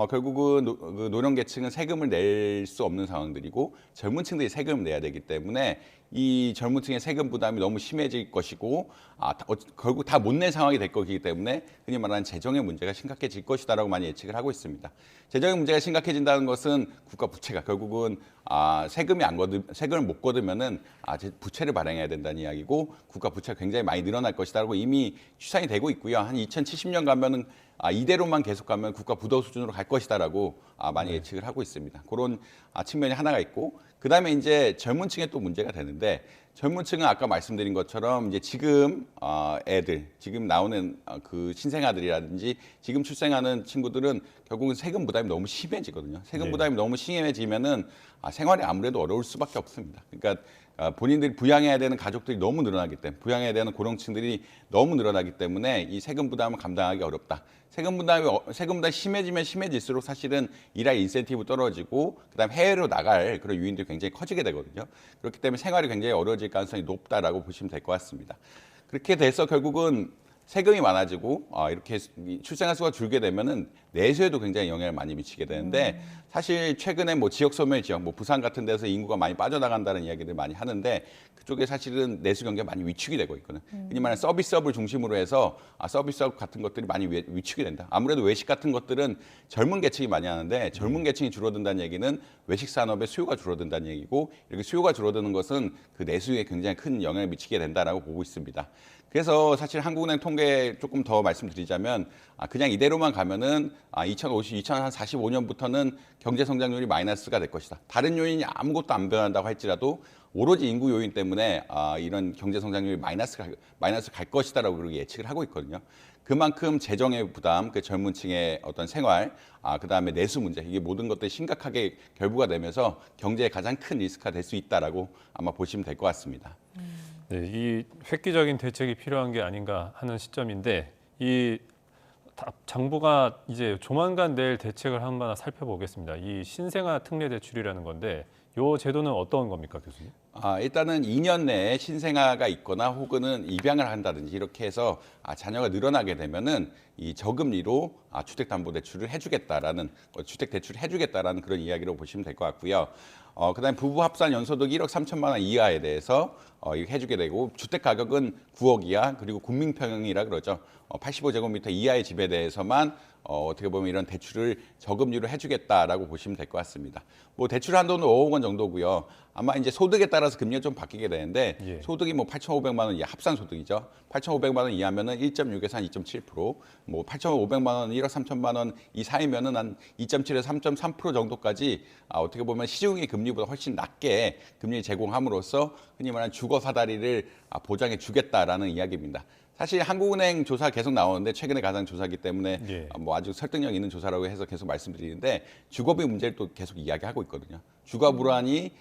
결국은 노령계층은 세금을 낼 수 없는 상황들이고 젊은 층들이 세금을 내야 되기 때문에 이 젊은 층의 세금 부담이 너무 심해질 것이고 결국 다 못 낼 상황이 될 거기 때문에 흔히 말하는 재정의 문제가 심각해질 것이다라고 많이 예측을 하고 있습니다. 재정의 문제가 심각해진다는 것은 국가 부채가 결국은 세금을 못 거두면은 부채를 발행해야 된다는 이야기고 국가 부채가 굉장히 많이 늘어날 것이다라고 이미 추산이 되고 있고요. 한 2070년 가면은 이대로만 계속 가면 국가 부도 수준으로 갈 것이다라고 많이 예측을 하고 있습니다. 그런 측면이 하나가 있고 그다음에 이제 젊은 층에 또 문제가 되는데 젊은 층은 아까 말씀드린 것처럼 이제 지금 지금 나오는 그 신생아들이라든지 지금 출생하는 친구들은 결국은 세금 부담이 너무 심해지거든요. 세금 부담이 너무 심해지면은 생활이 아무래도 어려울 수밖에 없습니다. 그러니까 본인들이 부양해야 되는 가족들이 너무 늘어나기 때문에 부양해야 되는 고령층들이 너무 늘어나기 때문에 이 세금 부담을 감당하기 어렵다. 세금 부담이 심해지면 심해질수록 사실은 일할 인센티브 떨어지고 그다음 해외로 나갈 그런 요인들이 굉장히 커지게 되거든요. 그렇기 때문에 생활이 굉장히 어려워질 가능성이 높다라고 보시면 될 것 같습니다. 그렇게 돼서 결국은 세금이 많아지고 이렇게 출생아 수가 줄게 되면은 내수에도 굉장히 영향을 많이 미치게 되는데 사실 최근에 뭐 지역 소멸 지역, 뭐 부산 같은 데서 인구가 많이 빠져나간다는 이야기를 많이 하는데 그쪽에 사실은 내수 경기가 많이 위축이 되고 있거든요. 흔히 말하는 서비스업을 중심으로 해서 서비스업 같은 것들이 많이 위축이 된다. 아무래도 외식 같은 것들은 젊은 계층이 많이 하는데 젊은 계층이 줄어든다는 얘기는 외식 산업의 수요가 줄어든다는 얘기고 이렇게 수요가 줄어드는 것은 그 내수에 굉장히 큰 영향을 미치게 된다라고 보고 있습니다. 그래서 사실 한국은행 통계 조금 더 말씀드리자면 그냥 이대로만 가면은 2045년부터는 경제 성장률이 마이너스가 될 것이다. 다른 요인이 아무것도 안 변한다고 할지라도 오로지 인구 요인 때문에 이런 경제 성장률이 마이너스 갈 것이다라고 그렇게 예측을 하고 있거든요. 그만큼 재정의 부담, 그 젊은 층의 어떤 생활, 그다음에 내수 문제, 이게 모든 것들이 심각하게 결부가 되면서 경제에 가장 큰 리스크가 될 수 있다라고 아마 보시면 될 것 같습니다. 네, 이 획기적인 대책이 필요한 게 아닌가 하는 시점인데 이 정부가 이제 조만간 낼 대책을 한번 살펴보겠습니다. 이 신생아 특례 대출이라는 건데 이 제도는 어떤 겁니까, 교수님? 일단은 2년 내에 신생아가 있거나 혹은 입양을 한다든지 이렇게 해서 자녀가 늘어나게 되면은 이 저금리로 주택담보대출을 해주겠다라는 주택대출을 해주겠다라는 그런 이야기로 보시면 될 것 같고요. 그다음에 부부 합산 연소득 1억 3천만 원 이하에 대해서 이거 해주게 되고 주택 가격은 9억 이하 그리고 국민평형이라 그러죠. 85제곱미터 이하의 집에 대해서만 어떻게 보면 이런 대출을 저금리로 해주겠다라고 보시면 될 것 같습니다. 뭐 대출 한도는 5억 원 정도고요. 아마 이제 소득에 따라서 금리가 좀 바뀌게 되는데 소득이 뭐 8,500만 원 이하 합산 소득이죠. 8,500만 원 이하면은 1.6에서 한 2.7%, 뭐 8,500만 원, 1억 3천만 원 이 사이면은 한 2.7에서 3.3% 정도까지 어떻게 보면 시중의 금리보다 훨씬 낮게 금리를 제공함으로써 흔히 말하는 주거 사다리를 보장해 주겠다라는 이야기입니다. 사실 한국은행 조사 계속 나오는데 최근에 가장 조사이기 때문에 뭐 아주 설득력 있는 조사라고 해서 계속 말씀드리는데 주거비 문제를 또 계속 이야기하고 있거든요. 주거 불안이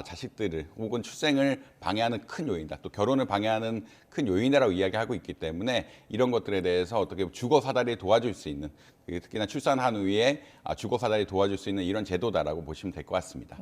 자식들을 혹은 출생을 방해하는 큰 요인이다. 또 결혼을 방해하는 큰 요인이라고 이야기하고 있기 때문에 이런 것들에 대해서 어떻게 주거 사다리를 도와줄 수 있는 특히나 출산한 후에 주거 사다리를 도와줄 수 있는 이런 제도다라고 보시면 될 것 같습니다.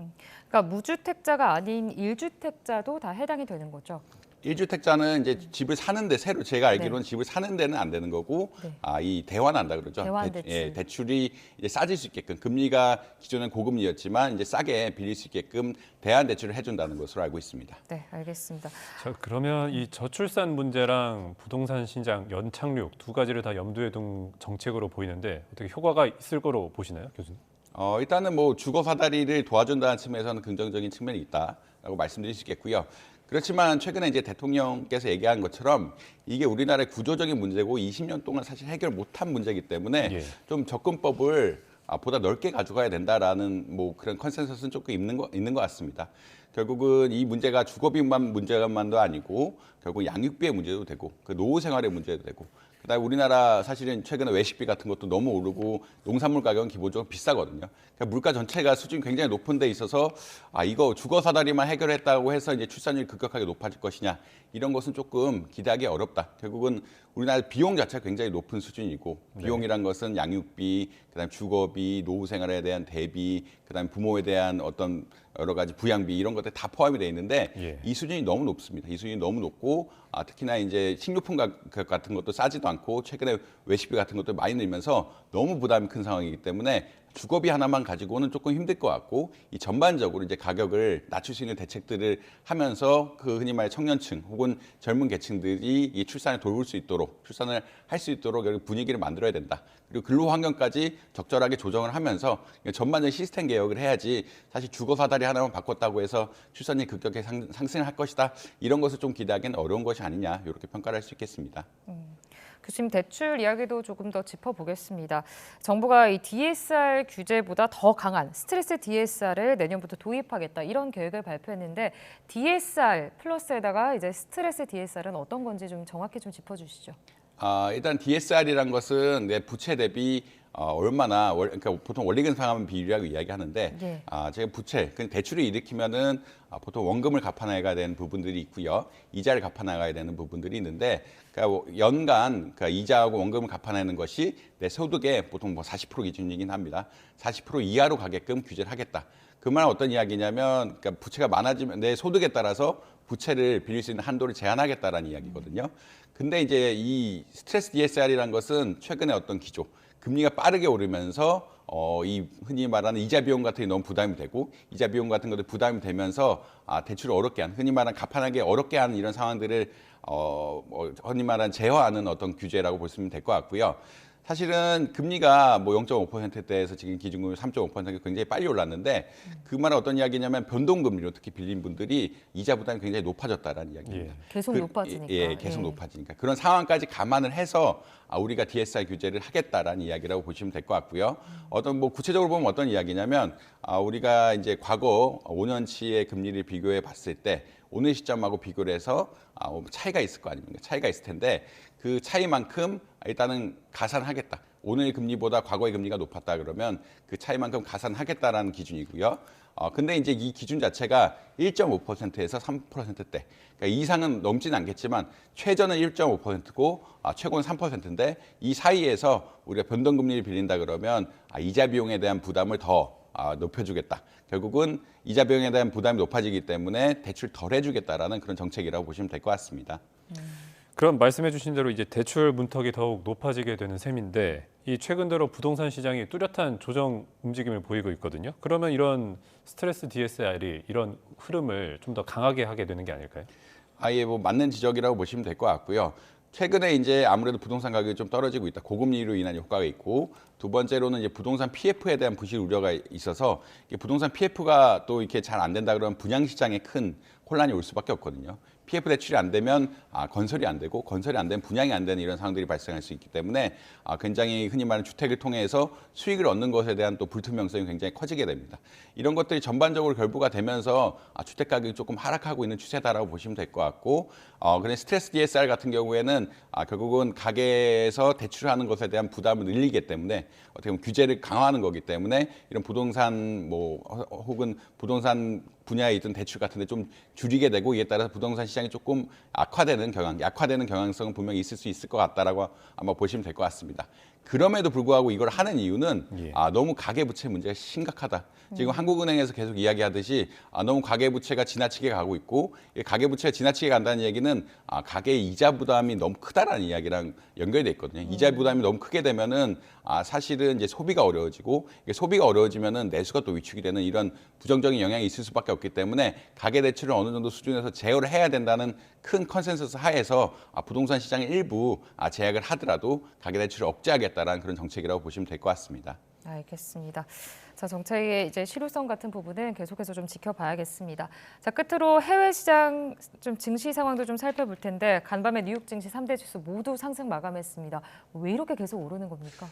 그러니까 무주택자가 아닌 1주택자도 다 해당이 되는 거죠? 1주택자는 이제 집을 사는데 새로 제가 알기로는 집을 사는 데는 안 되는 거고 이 대환한다 그러죠. 대환대출. 대출이 이제 싸질 수 있게끔 금리가 기존엔 고금리였지만 이제 싸게 빌릴 수 있게끔 대환대출을 해준다는 것으로 알고 있습니다. 네, 알겠습니다. 자, 그러면 이 저출산 문제랑 부동산 시장 연착륙 두 가지를 다 염두에 둔 정책으로 보이는데 어떻게 효과가 있을 거로 보시나요, 교수님? 일단은 뭐 주거 사다리를 도와준다는 측면에서는 긍정적인 측면이 있다라고 말씀드릴 수 있겠고요. 그렇지만 최근에 이제 대통령께서 얘기한 것처럼 이게 우리나라의 구조적인 문제고 20년 동안 사실 해결 못한 문제이기 때문에 좀 접근법을 보다 넓게 가져가야 된다라는 뭐 그런 컨센서스는 조금 있는 것 같습니다. 결국은 이 문제가 주거비만 문제만도 아니고 결국 양육비의 문제도 되고 그 노후 생활의 문제도 되고 그다음에 우리나라 사실은 최근에 외식비 같은 것도 너무 오르고 농산물 가격은 기본적으로 비싸거든요. 그러니까 물가 전체가 수준이 굉장히 높은 데 있어서 이거 주거 사다리만 해결했다고 해서 이제 출산율이 급격하게 높아질 것이냐 이런 것은 조금 기대하기 어렵다. 결국은 우리나라 비용 자체가 굉장히 높은 수준이고 비용이란 것은 양육비, 그다음에 주거비, 노후 생활에 대한 대비, 그다음에 부모에 대한 어떤 여러 가지 부양비 이런 것들 다 포함이 돼 있는데 이 수준이 너무 높습니다. 이 수준이 너무 높고 특히나 이제 식료품 가격 같은 것도 싸지도 않고 최근에 외식비 같은 것도 많이 늘면서 너무 부담이 큰 상황이기 때문에 주거비 하나만 가지고는 조금 힘들 것 같고 이 전반적으로 이제 가격을 낮출 수 있는 대책들을 하면서 그 흔히 말해 청년층 혹은 젊은 계층들이 이 출산을 돌볼 수 있도록 출산을 할 수 있도록 분위기를 만들어야 된다. 그리고 근로 환경까지 적절하게 조정을 하면서 전반적인 시스템 개혁을 해야지 사실 주거 사다리 하나만 바꿨다고 해서 출산율이 급격하게 상승을 할 것이다. 이런 것을 좀 기대하기는 어려운 것이 아니냐 이렇게 평가를 할 수 있겠습니다. 교수님 대출 이야기도 조금 더 짚어보겠습니다. 정부가 이 DSR 규제보다 더 강한 스트레스 DSR을 내년부터 도입하겠다 이런 계획을 발표했는데 DSR 플러스에다가 이제 스트레스 DSR은 어떤 건지 좀 정확히 좀 짚어주시죠. 일단 DSR이란 것은 내 부채 대비 얼마나 그러니까 보통 원리근상하면 비율이라고 이야기하는데 제가 부채 대출을 일으키면은 보통 원금을 갚아나가야 되는 부분들이 있고요, 이자를 갚아나가야 되는 부분들이 있는데 그러니까 연간 그러니까 이자하고 원금을 갚아내는 것이 내 소득의 보통 뭐 40% 기준이긴 합니다. 40% 이하로 가게끔 규제를 하겠다. 그 말은 어떤 이야기냐면 그러니까 부채가 많아지면 내 소득에 따라서 부채를 빌릴 수 있는 한도를 제한하겠다라는 이야기거든요. 근데 이제 이 스트레스 DSR이라는 것은 최근에 어떤 기조, 금리가 빠르게 오르면서 이 흔히 말하는 이자 비용 같은 게 너무 부담이 되고 이자 비용 같은 것들 부담이 되면서 대출을 어렵게 하는 흔히 말하는 갚아나기 어렵게 하는 이런 상황들을 흔히 말하는 제어하는 어떤 규제라고 보시면 될 것 같고요. 사실은 금리가 뭐 0.5%대에서 지금 기준금리 3.5%가 굉장히 빨리 올랐는데 그 말은 어떤 이야기냐면 변동금리로 특히 빌린 분들이 이자 부담이 굉장히 높아졌다라는 이야기입니다. 계속 높아지니까. 계속 높아지니까. 그런 상황까지 감안을 해서 우리가 DSR 규제를 하겠다라는 이야기라고 보시면 될 것 같고요. 어떤 뭐 구체적으로 보면 어떤 이야기냐면 우리가 이제 과거 5년치의 금리를 비교해 봤을 때 오늘 시점하고 비교를 해서 차이가 있을 거 아닙니까? 차이가 있을 텐데 그 차이만큼 일단은 가산하겠다. 오늘 금리보다 과거의 금리가 높았다 그러면 그 차이만큼 가산하겠다라는 기준이고요. 근데 이제 이 기준 자체가 1.5%에서 3%대. 그러니까 이상은 넘지는 않겠지만 최저는 1.5%고 최고는 3%인데 이 사이에서 우리가 변동금리를 빌린다 그러면 이자 비용에 대한 부담을 더 높여주겠다. 결국은 이자 비용에 대한 부담이 높아지기 때문에 대출 덜 해주겠다라는 그런 정책이라고 보시면 될 것 같습니다. 그럼 말씀해 주신 대로 이제 대출 문턱이 더욱 높아지게 되는 셈인데 이 최근 들어 부동산 시장이 뚜렷한 조정 움직임을 보이고 있거든요. 그러면 이런 스트레스 DSR이 이런 흐름을 좀 더 강하게 하게 되는 게 아닐까요? 아예 뭐 맞는 지적이라고 보시면 될 것 같고요. 최근에 이제 아무래도 부동산 가격이 좀 떨어지고 있다. 고금리로 인한 효과가 있고 두 번째로는 이제 부동산 PF에 대한 부실 우려가 있어서 부동산 PF가 또 이렇게 잘 안 된다 그러면 분양 시장에 큰 혼란이 올 수밖에 없거든요. PF 대출이 안 되면 건설이 안 되고 건설이 안 되면 분양이 안 되는 이런 상황들이 발생할 수 있기 때문에 굉장히 흔히 말하는 주택을 통해서 수익을 얻는 것에 대한 또 불투명성이 굉장히 커지게 됩니다. 이런 것들이 전반적으로 결부가 되면서 주택 가격이 조금 하락하고 있는 추세다라고 보시면 될 것 같고 그런 스트레스 DSR 같은 경우에는 결국은 가계에서 대출하는 것에 대한 부담을 늘리기 때문에 어떻게 보면 규제를 강화하는 거기 때문에 이런 부동산 혹은 부동산 분야에 있던 대출 같은 데 좀 줄이게 되고 이에 따라서 부동산 시장이 조금 약화되는 경향성은 분명히 있을 수 있을 것 같다라고 아마 보시면 될 것 같습니다. 그럼에도 불구하고 이걸 하는 이유는 너무 가계부채 문제가 심각하다. 지금 한국은행에서 계속 이야기하듯이 너무 가계부채가 지나치게 가고 있고 가계부채가 지나치게 간다는 얘기는 가계 이자 부담이 너무 크다라는 이야기랑 연결돼 있거든요. 이자 부담이 너무 크게 되면은 사실은 이제 소비가 어려워지고 소비가 어려워지면은 내수가 또 위축이 되는 이런 부정적인 영향이 있을 수밖에 없기 때문에 가계 대출을 어느 정도 수준에서 제어를 해야 된다는 큰 컨센서스 하에서 부동산 시장의 일부 제약을 하더라도 가계 대출을 억제하겠다라는 그런 정책이라고 보시면 될 것 같습니다. 알겠습니다. 자, 정책의 이제 실효성 같은 부분은 계속해서 좀 지켜봐야겠습니다. 자, 끝으로 해외 시장 좀 증시 상황도 좀 살펴볼 텐데 간밤에 뉴욕 증시 3대 지수 모두 상승 마감했습니다. 왜 이렇게 계속 오르는 겁니까?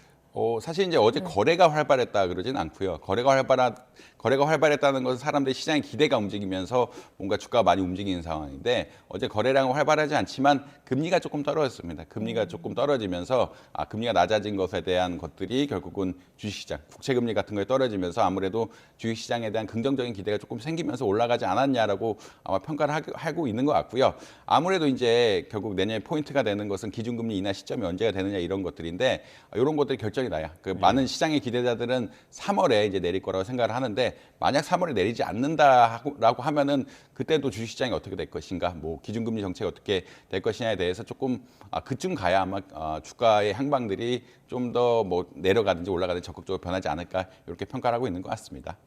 사실 이제 어제 거래가 활발했다 그러진 않고요. 거래가 활발했다는 것은 사람들의 시장의 기대가 움직이면서 뭔가 주가가 많이 움직이는 상황인데 어제 거래량은 활발하지 않지만 금리가 조금 떨어졌습니다. 금리가 조금 떨어지면서 금리가 낮아진 것에 대한 것들이 결국은 주식시장, 국채금리 같은 거에 떨어지면서 아무래도 주식시장에 대한 긍정적인 기대가 조금 생기면서 올라가지 않았냐라고 아마 평가를 하고 있는 것 같고요. 아무래도 이제 결국 내년에 포인트가 되는 것은 기준금리 인하 시점이 언제가 되느냐 이런 것들인데 이런 것들이 결정이 나요. 많은 시장의 기대자들은 3월에 이제 내릴 거라고 생각을 하는데 만약 3월에 내리지 않는다라고 하면은 그때도 주식시장이 어떻게 될 것인가, 뭐 기준금리 정책이 어떻게 될 것이냐에 대해서 조금 그쯤 가야 아마 주가의 향방들이 좀 더 뭐 내려가든지 올라가든지 적극적으로 변하지 않을까 이렇게 평가를 하고 있는 것 같습니다.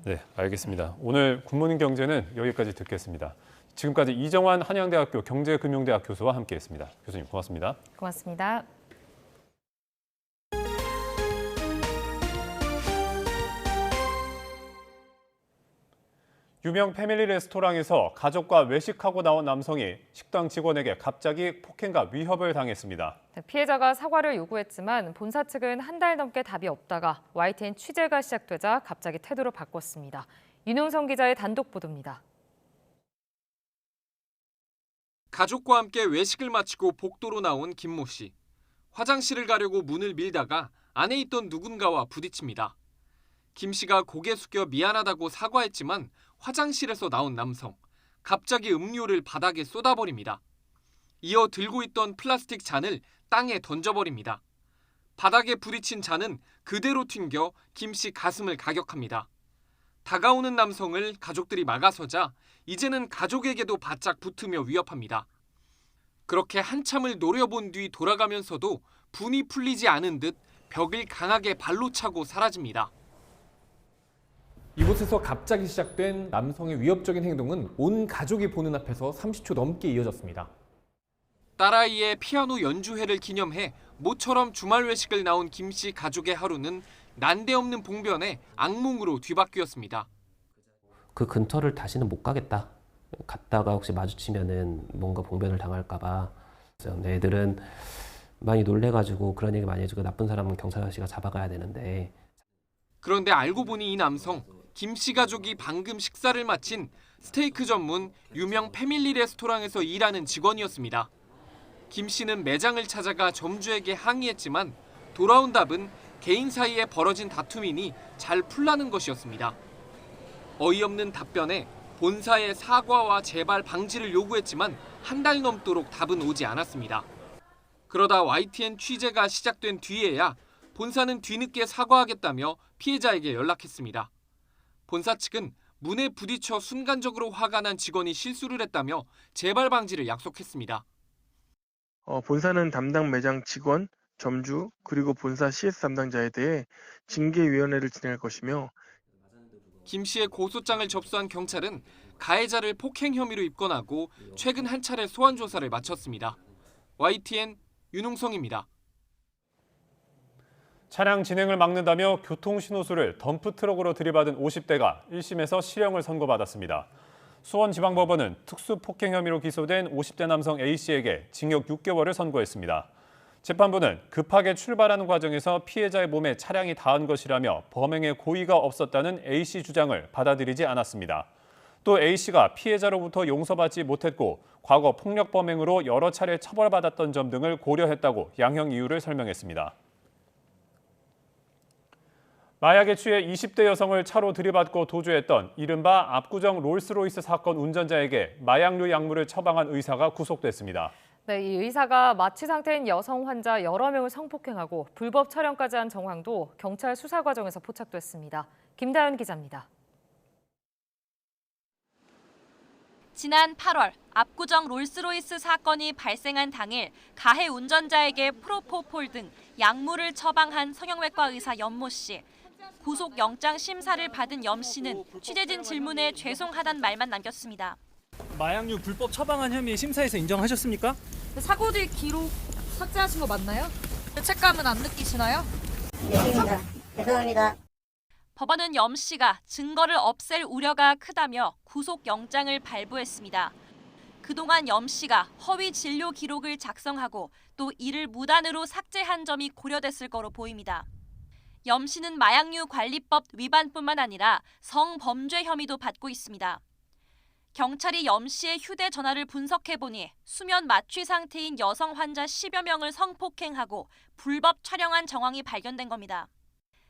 네, 알겠습니다. 오늘 굿모닝 경제는 여기까지 듣겠습니다. 지금까지 이정환 한양대학교 경제금융대학 교수와 함께했습니다. 교수님 고맙습니다. 고맙습니다. 유명 패밀리 레스토랑에서 가족과 외식하고 나온 남성이 식당 직원에게 갑자기 폭행과 위협을 당했습니다. 피해자가 사과를 요구했지만 본사 측은 한 달 넘게 답이 없다가 YTN 취재가 시작되자 갑자기 태도를 바꿨습니다. 윤용성 기자의 단독 보도입니다. 가족과 함께 외식을 마치고 복도로 나온 김모 씨. 화장실을 가려고 문을 밀다가 안에 있던 누군가와 부딪힙니다. 김 씨가 고개 숙여 미안하다고 사과했지만 화장실에서 나온 남성, 갑자기 음료를 바닥에 쏟아버립니다. 이어 들고 있던 플라스틱 잔을 땅에 던져버립니다. 바닥에 부딪힌 잔은 그대로 튕겨 김 씨 가슴을 가격합니다. 다가오는 남성을 가족들이 막아서자 이제는 가족에게도 바짝 붙으며 위협합니다. 그렇게 한참을 노려본 뒤 돌아가면서도 분이 풀리지 않은 듯 벽을 강하게 발로 차고 사라집니다. 이곳에서 갑자기 시작된 남성의 위협적인 행동은 온 가족이 보는 앞에서 30초 넘게 이어졌습니다. 딸아이의 피아노 연주회를 기념해 모처럼 주말 외식을 나온 김 씨 가족의 하루는 난데없는 봉변에 악몽으로 뒤바뀌었습니다. 그 근처를 다시는 못 가겠다. 갔다가 혹시 마주치면은 뭔가 봉변을 당할까 봐. 애들은 많이 놀래가지고 그런 얘기 많이 해주고 나쁜 사람은 경찰 아저씨가 잡아가야 되는데. 그런데 알고 보니 이 남성, 김 씨 가족이 방금 식사를 마친 스테이크 전문 유명 패밀리 레스토랑에서 일하는 직원이었습니다. 김 씨는 매장을 찾아가 점주에게 항의했지만 돌아온 답은 개인 사이에 벌어진 다툼이니 잘 풀라는 것이었습니다. 어이없는 답변에 본사에 사과와 재발 방지를 요구했지만 한 달 넘도록 답은 오지 않았습니다. 그러다 YTN 취재가 시작된 뒤에야 본사는 뒤늦게 사과하겠다며 피해자에게 연락했습니다. 본사 측은 문에 부딪혀 순간적으로 화가 난 직원이 실수를 했다며 재발 방지를 약속했습니다. 본사는 담당 매장 직원, 점주, 그리고 본사 CS 담당자에 대해 징계위원회를 진행할 것이며 김 씨의 고소장을 접수한 경찰은 가해자를 폭행 혐의로 입건하고 최근 한 차례 소환 조사를 마쳤습니다. YTN 윤웅성입니다. 차량 진행을 막는다며 교통신호수를 덤프트럭으로 들이받은 50대가 1심에서 실형을 선고받았습니다. 수원지방법원은 특수폭행 혐의로 기소된 50대 남성 A씨에게 징역 6개월을 선고했습니다. 재판부는 급하게 출발하는 과정에서 피해자의 몸에 차량이 닿은 것이라며 범행에 고의가 없었다는 A씨 주장을 받아들이지 않았습니다. 또 A씨가 피해자로부터 용서받지 못했고 과거 폭력 범행으로 여러 차례 처벌받았던 점 등을 고려했다고 양형 이유를 설명했습니다. 마약에 취해 20대 여성을 차로 들이받고 도주했던 이른바 압구정 롤스로이스 사건 운전자에게 마약류 약물을 처방한 의사가 구속됐습니다. 네, 이 의사가 마취 상태인 여성 환자 여러 명을 성폭행하고 불법 촬영까지 한 정황도 경찰 수사 과정에서 포착됐습니다. 김다연 기자입니다. 지난 8월 압구정 롤스로이스 사건이 발생한 당일 가해 운전자에게 프로포폴 등 약물을 처방한 성형외과 의사 연모 씨. 구속영장 심사를 받은 염 씨는 취재진 질문에 죄송하단 말만 남겼습니다. 마약류 불법 처방한 혐의 심사에서 인정하셨습니까? 사고 뒤 기록 삭제하신 거 맞나요? 죄책감은 안 느끼시나요? 네, 죄송합니다. 법원은 염 씨가 증거를 없앨 우려가 크다며 구속영장을 발부했습니다. 그동안 염 씨가 허위 진료 기록을 작성하고 또 이를 무단으로 삭제한 점이 고려됐을 거로 보입니다. 염 씨는 마약류 관리법 위반뿐만 아니라 성범죄 혐의도 받고 있습니다. 경찰이 염 씨의 휴대전화를 분석해보니 수면 마취 상태인 여성 환자 10여 명을 성폭행하고 불법 촬영한 정황이 발견된 겁니다.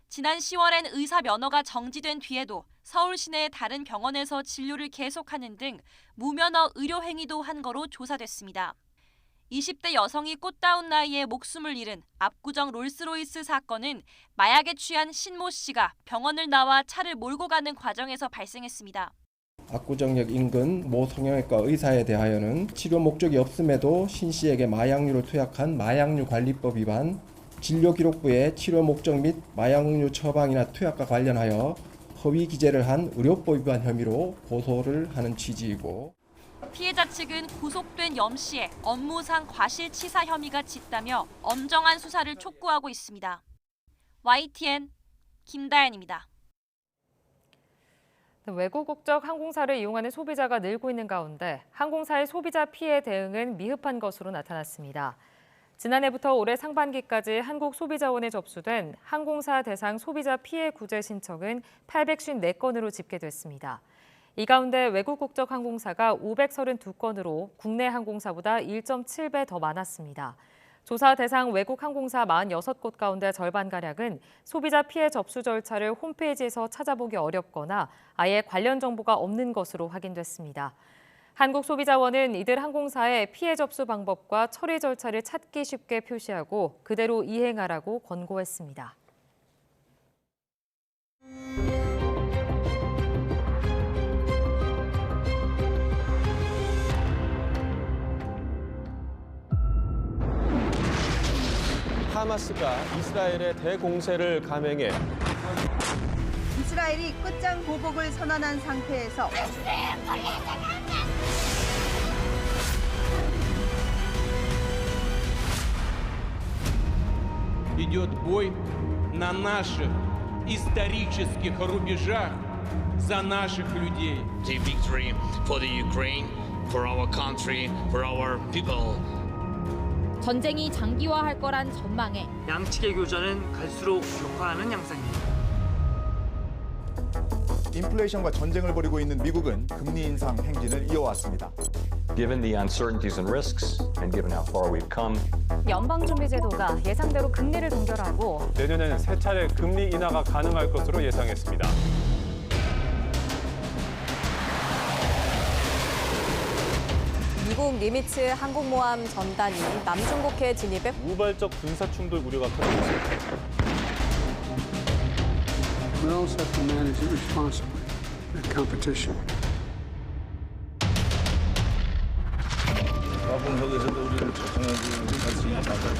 지난 10월엔 의사 면허가 정지된 뒤에도 서울 시내의 다른 병원에서 진료를 계속하는 등 무면허 의료 행위도 한 거로 조사됐습니다. 20대 여성이 꽃다운 나이에 목숨을 잃은 압구정 롤스로이스 사건은 마약에 취한 신모 씨가 병원을 나와 차를 몰고 가는 과정에서 발생했습니다. 압구정역 인근 모 성형외과 의사에 대하여는 치료 목적이 없음에도 신 씨에게 마약류를 투약한 마약류 관리법 위반, 진료기록부에 치료 목적 및 마약류 처방이나 투약과 관련하여 허위 기재를 한 의료법 위반 혐의로 고소를 하는 취지이고 피해자 측은 구속된 염 씨의 업무상 과실치사 혐의가 짙다며 엄정한 수사를 촉구하고 있습니다. YTN 김다연입니다. 외국 국적 항공사를 이용하는 소비자가 늘고 있는 가운데 항공사의 소비자 피해 대응은 미흡한 것으로 나타났습니다. 지난해부터 올해 상반기까지 한국소비자원에 접수된 항공사 대상 소비자 피해 구제 신청은 854건으로 집계됐습니다. 이 가운데 외국 국적 항공사가 532건으로 국내 항공사보다 1.7배 더 많았습니다. 조사 대상 외국 항공사 46곳 가운데 절반가량은 소비자 피해 접수 절차를 홈페이지에서 찾아보기 어렵거나 아예 관련 정보가 없는 것으로 확인됐습니다. 한국소비자원은 이들 항공사의 피해 접수 방법과 처리 절차를 찾기 쉽게 표시하고 그대로 이행하라고 권고했습니다. 하마스가 이스라엘에 대공세를 감행해 이스라엘이 끝장 보복을 선언한 상태에서 идет бой на наших исторических рубежах за наших людей. The victory for the Ukraine, for our country, for our people. 전쟁이 장기화할 거란 전망에 양측의 교전은 갈수록 격화하는 양상입니다. 인플레이션과 전쟁을 벌이고 있는 미국은 금리 인상 행진을 이어왔습니다. Given the uncertainties and risks, and given how far we've come, 연방준비제도가 예상대로 금리를 동결하고 내년에는 세 차례 금리 인하가 가능할 것으로 예상했습니다. 미국 니미츠 항공모함 전단이 남중국해 진입에 우발적 군사 충돌 우려가 커지고 있습니다. We also have to manage it responsibly, that competition. 화분석에서도 우리를 조성하기 할 수 있는 방법을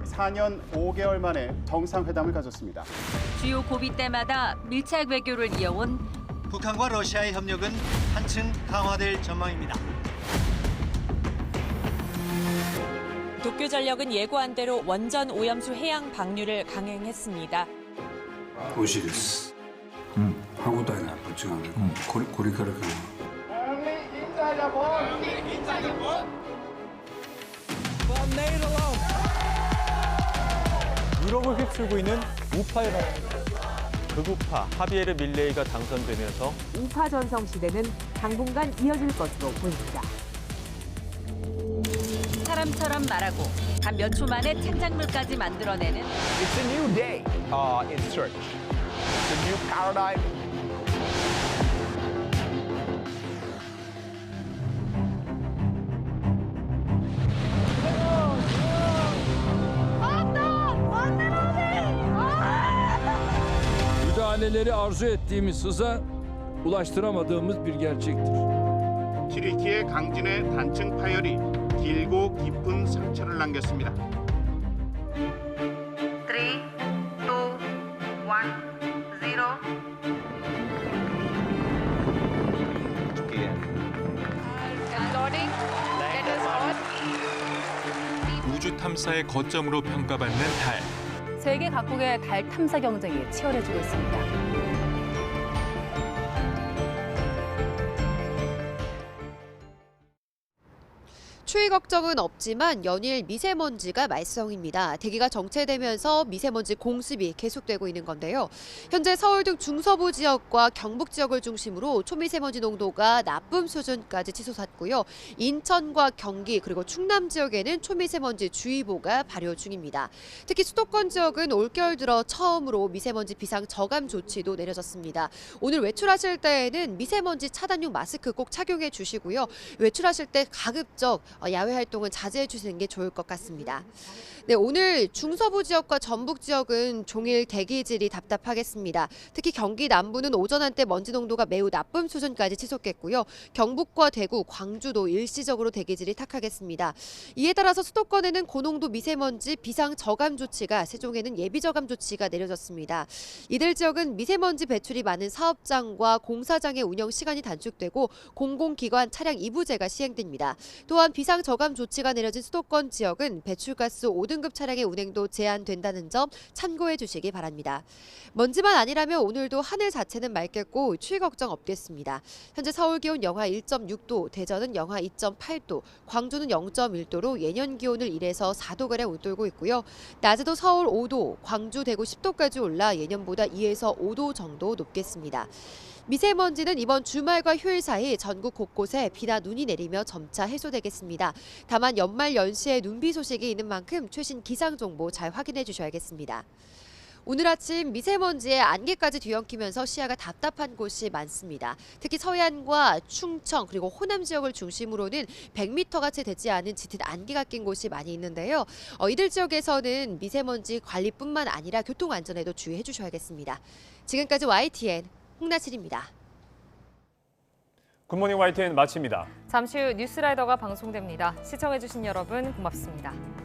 4년 5개월 만에 정상회담을 가졌습니다. 주요 고비 때마다 밀착 외교를 이어온 북한과 러시아의 협력은 한층 강화될 전망입니다. 도쿄전력은 예고한 대로 원전 오염수 해양 방류를 강행했습니다. 美味しいです。歯ごたえがやっぱ違うね。コリカル感が。유럽을 휩쓸고 있는 우파의 바람입니다. 극우파 하비에르 밀레이가 당선되면서 우파 전성 시대는 당분간 이어질 것으로 보입니다. 사람처럼 말하고 단 몇 초 만에 창작물까지 만들어내는 It's a new day in search. It's a new paradigm. Müdahaleleri arzu ettiğimiz hıza ulaştıramadığımız bir gerçektir. 튀르키예 강진의 단층 파열이 길고 깊은 상처를 남겼습니다. 3, 2, 1, 0. 우주 탐사의 거점으로 평가받는 달. 세계 각국의 달 탐사 경쟁이 치열해지고 있습니다. 추위 걱정은 없지만 연일 미세먼지가 말썽입니다. 대기가 정체되면서 미세먼지 공습이 계속되고 있는 건데요. 현재 서울 등 중서부 지역과 경북 지역을 중심으로 초미세먼지 농도가 나쁨 수준까지 치솟았고요. 인천과 경기 그리고 충남 지역에는 초미세먼지 주의보가 발효 중입니다. 특히 수도권 지역은 올겨울 들어 처음으로 미세먼지 비상 저감 조치도 내려졌습니다. 오늘 외출하실 때에는 미세먼지 차단용 마스크 꼭 착용해 주시고요. 외출하실 때 가급적 야외 활동은 자제해 주시는 게 좋을 것 같습니다. 네, 오늘 중서부 지역과 전북 지역은 종일 대기질이 답답하겠습니다. 특히 경기 남부는 오전 한때 먼지 농도가 매우 나쁨 수준까지 치솟겠고요. 경북과 대구, 광주도 일시적으로 대기질이 탁하겠습니다. 이에 따라서 수도권에는 고농도 미세먼지 비상 저감 조치가, 세종에는 예비 저감 조치가 내려졌습니다. 이들 지역은 미세먼지 배출이 많은 사업장과 공사장의 운영 시간이 단축되고 공공기관 차량 이부제가 시행됩니다. 또한 비상 저감 조치가 내려진 수도권 지역은 배출가스 5등급 차량의 운행도 제한된다는 점 참고해 주시기 바랍니다. 먼지만 아니라면 오늘도 하늘 자체는 맑겠고 추위 걱정 없겠습니다. 현재 서울 기온 영하 1.6도, 대전은 영하 2.8도, 광주는 0.1도로 예년 기온을 1에서 4도가량 웃돌고 있고요. 낮에도 서울 5도, 광주, 대구 10도까지 올라 예년보다 2에서 5도 정도 높겠습니다. 미세먼지는 이번 주말과 휴일 사이 전국 곳곳에 비나 눈이 내리며 점차 해소되겠습니다. 다만 연말 연시에 눈비 소식이 있는 만큼 최신 기상 정보 잘 확인해 주셔야겠습니다. 오늘 아침 미세먼지에 안개까지 뒤엉키면서 시야가 답답한 곳이 많습니다. 특히 서해안과 충청 그리고 호남 지역을 중심으로는 100m가 채 되지 않은 짙은 안개가 낀 곳이 많이 있는데요. 이들 지역에서는 미세먼지 관리뿐만 아니라 교통 안전에도 주의해 주셔야겠습니다. 지금까지 YTN 홍나칠입니다. 굿모닝 YTN 마칩니다. 잠시 후 뉴스라이더가 방송됩니다. 시청해주신 여러분 고맙습니다.